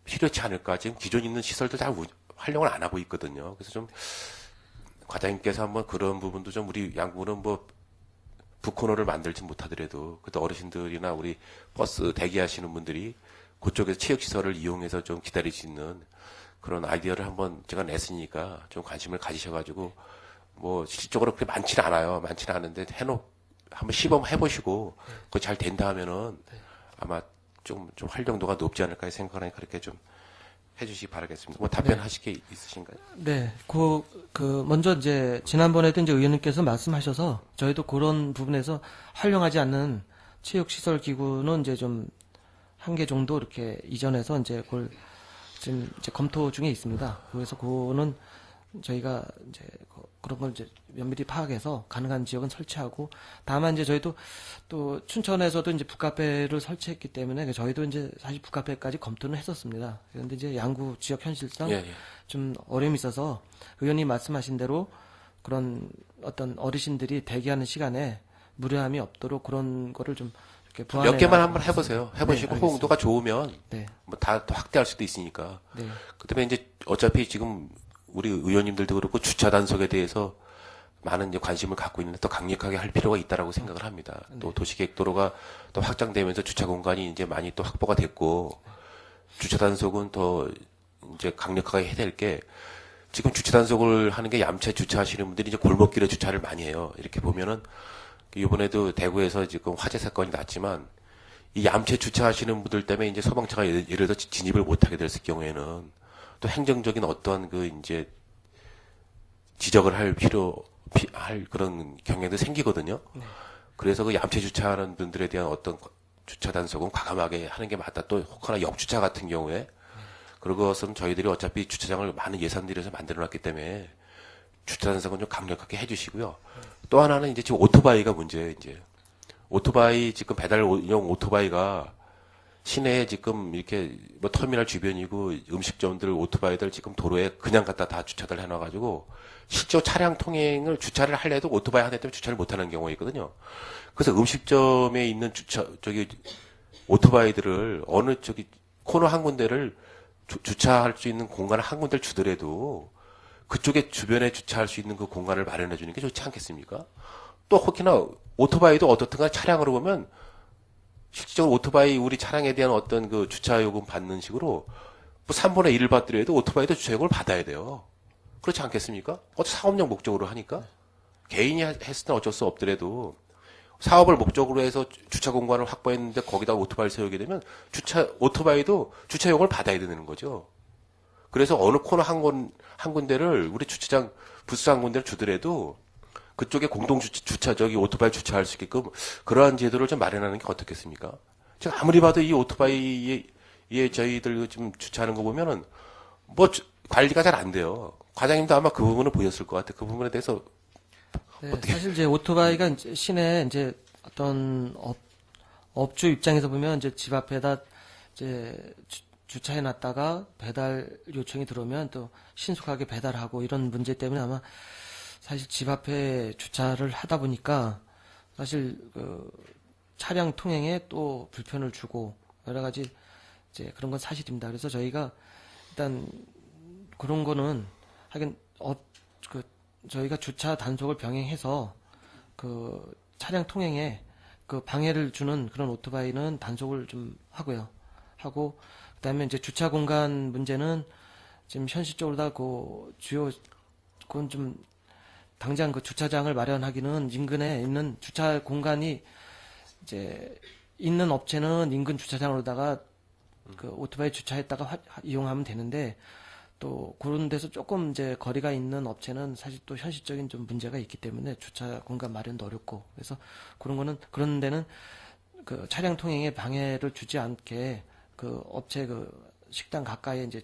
필요치 않을까. 지금 기존 있는 시설들 다 활용을 안 하고 있거든요. 그래서 좀 과장님께서 한번 그런 부분도 좀 우리 양구는 뭐 북코너를 만들지 못하더라도 그때 어르신들이나 우리 버스 대기하시는 분들이 그쪽에서 체육시설을 이용해서 좀 기다릴 수 있는 그런 아이디어를 한번 제가 냈으니까 좀 관심을 가지셔가지고 뭐 실질적으로 그렇게 많지는 않아요. 많지는 않은데 한번 시범 해보시고 그거 잘 된다 하면은 아마 좀 활용도가 높지 않을까 생각하니 그렇게 좀 해주시기 바라겠습니다. 뭐 답변하실 게 있으신가요? 네, 먼저 이제 지난번에도 이제 의원님께서 말씀하셔서 저희도 그런 부분에서 활용하지 않는 체육시설 기구는 이제 좀 한 개 정도 이렇게 이전해서 이제 그걸 지금 이제 검토 중에 있습니다. 그래서 그거는 저희가 이제 그런 걸 이제 면밀히 파악해서 가능한 지역은 설치하고 다만 이제 저희도 또 춘천에서도 이제 북카페를 설치했기 때문에 저희도 이제 사실 북카페까지 검토는 했었습니다. 그런데 이제 양구 지역 현실상 좀 어려움이 있어서 의원님 말씀하신 대로 그런 어떤 어르신들이 대기하는 시간에 무료함이 없도록 그런 거를 좀 이렇게 몇 개만 한번 해보세요. 해보시고 네, 호응도가 좋으면 네. 뭐 다 또 확대할 수도 있으니까. 네. 그다음에 이제 어차피 지금 우리 의원님들도 그렇고 주차 단속에 대해서 많은 이제 관심을 갖고 있는데 또 강력하게 할 필요가 있다라고 생각을 합니다. 또 도시계획도로가 또 확장되면서 주차 공간이 이제 많이 또 확보가 됐고 주차 단속은 더 이제 강력하게 해야 될 게 지금 주차 단속을 하는 게 얌체 주차하시는 분들이 이제 골목길에 주차를 많이 해요. 이렇게 보면은 이번에도 대구에서 지금 화재 사건이 났지만 이 얌체 주차하시는 분들 때문에 이제 소방차가 예를 들어 진입을 못하게 됐을 경우에는 또 행정적인 어떤 그 이제 지적을 할 그런 경향도 생기거든요. 그래서 그 얌체 주차하는 분들에 대한 어떤 주차 단속은 과감하게 하는 게 맞다. 또 혹여나 역주차 같은 경우에 그것은 저희들이 어차피 주차장을 많은 예산 들여서 만들어 놨기 때문에 주차 단속은 좀 강력하게 해주시고요. 또 하나는 이제 지금 오토바이가 문제예요. 이제 오토바이 지금 배달용 오토바이가 시내에 지금 이렇게 뭐 터미널 주변이고 음식점들 오토바이들 지금 도로에 그냥 갖다 다 주차를 해놔가지고 실제 차량 통행을 주차를 하려도 오토바이 한 대 때문에 주차를 못하는 경우가 있거든요. 그래서 음식점에 있는 오토바이들을 어느 코너 한 군데를 주차할 수 있는 공간을 한 군데를 주더라도 그쪽에 주변에 주차할 수 있는 그 공간을 마련해 주는 게 좋지 않겠습니까? 또 혹시나 오토바이도 어떻든가 차량으로 보면 실질적으로 오토바이 우리 차량에 대한 어떤 그 주차 요금 받는 식으로 뭐 3분의 1을 받더라도 오토바이도 주차 요금을 받아야 돼요. 그렇지 않겠습니까? 사업용 목적으로 하니까 개인이 했을 땐 어쩔 수 없더라도 사업을 목적으로 해서 주차 공간을 확보했는데 거기다 오토바이를 세우게 되면 오토바이도 주차 요금을 받아야 되는 거죠. 그래서 어느 코너 한 군데를 우리 주차장 부스 한 군데를 주더라도 그쪽에 공동 주차 오토바이 주차할 수 있게끔 그러한 제도를 좀 마련하는 게 어떻겠습니까? 제가 아무리 봐도 이 오토바이에 저희들 지금 주차하는 거 보면은 뭐 관리가 잘 안 돼요. 과장님도 아마 그 부분을 보셨을 것 같아요. 그 부분에 대해서 네, 사실 이제 오토바이가 이제 시내 이제 어떤 업주 입장에서 보면 이제 집 앞에다 이제 주차해 놨다가 배달 요청이 들어오면 또 신속하게 배달하고 이런 문제 때문에 아마 사실 집 앞에 주차를 하다 보니까 사실 그 차량 통행에 또 불편을 주고 여러 가지 이제 그런 건 사실입니다. 그래서 저희가 일단 그런 거는 하긴 저희가 주차 단속을 병행해서 그 차량 통행에 그 방해를 주는 그런 오토바이는 단속을 좀 하고 그다음에 이제 주차 공간 문제는 지금 현실적으로 다 그건 좀 당장 그 주차장을 마련하기는 인근에 있는 주차 공간이 이제 있는 업체는 인근 주차장으로다가 그 오토바이 주차했다가 이용하면 되는데 또 그런 데서 조금 이제 거리가 있는 업체는 사실 또 현실적인 좀 문제가 있기 때문에 주차 공간 마련도 어렵고 그래서 그런 데는 그 차량 통행에 방해를 주지 않게 그 업체 그 식당 가까이에 이제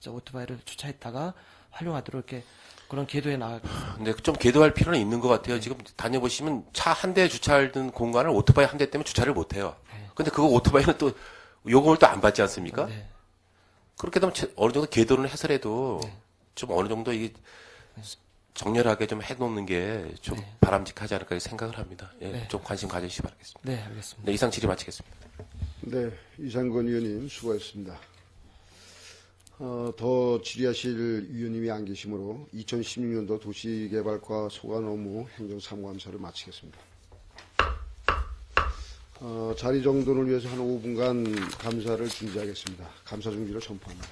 오토바이를 주차했다가 활용하도록 이렇게 그런 계도에 나가겠습니다. 근데 좀 계도할 필요는 있는 것 같아요. 지금 다녀보시면 차 한 대 주차하는 공간을 오토바이 한 대 때문에 주차를 못 해요. 근데 그거 오토바이는 또 요금을 또 안 받지 않습니까? 네. 그렇게 되면 어느 정도 계도는 해서라도 좀 어느 정도 이게 정렬하게 좀 해놓는 게 좀 바람직하지 않을까 생각을 합니다. 예, 네. 좀 관심 가져주시기 바라겠습니다. 네, 알겠습니다. 네, 이상 질의 마치겠습니다. 네, 이상권 의원님 수고하셨습니다. 더 질의하실 위원님이 안 계시므로 2016년도 도시개발과 소관업무 행정사무감사를 마치겠습니다. 자리 정돈을 위해서 한 5분간 감사를 중지하겠습니다. 감사 중지를 선포합니다.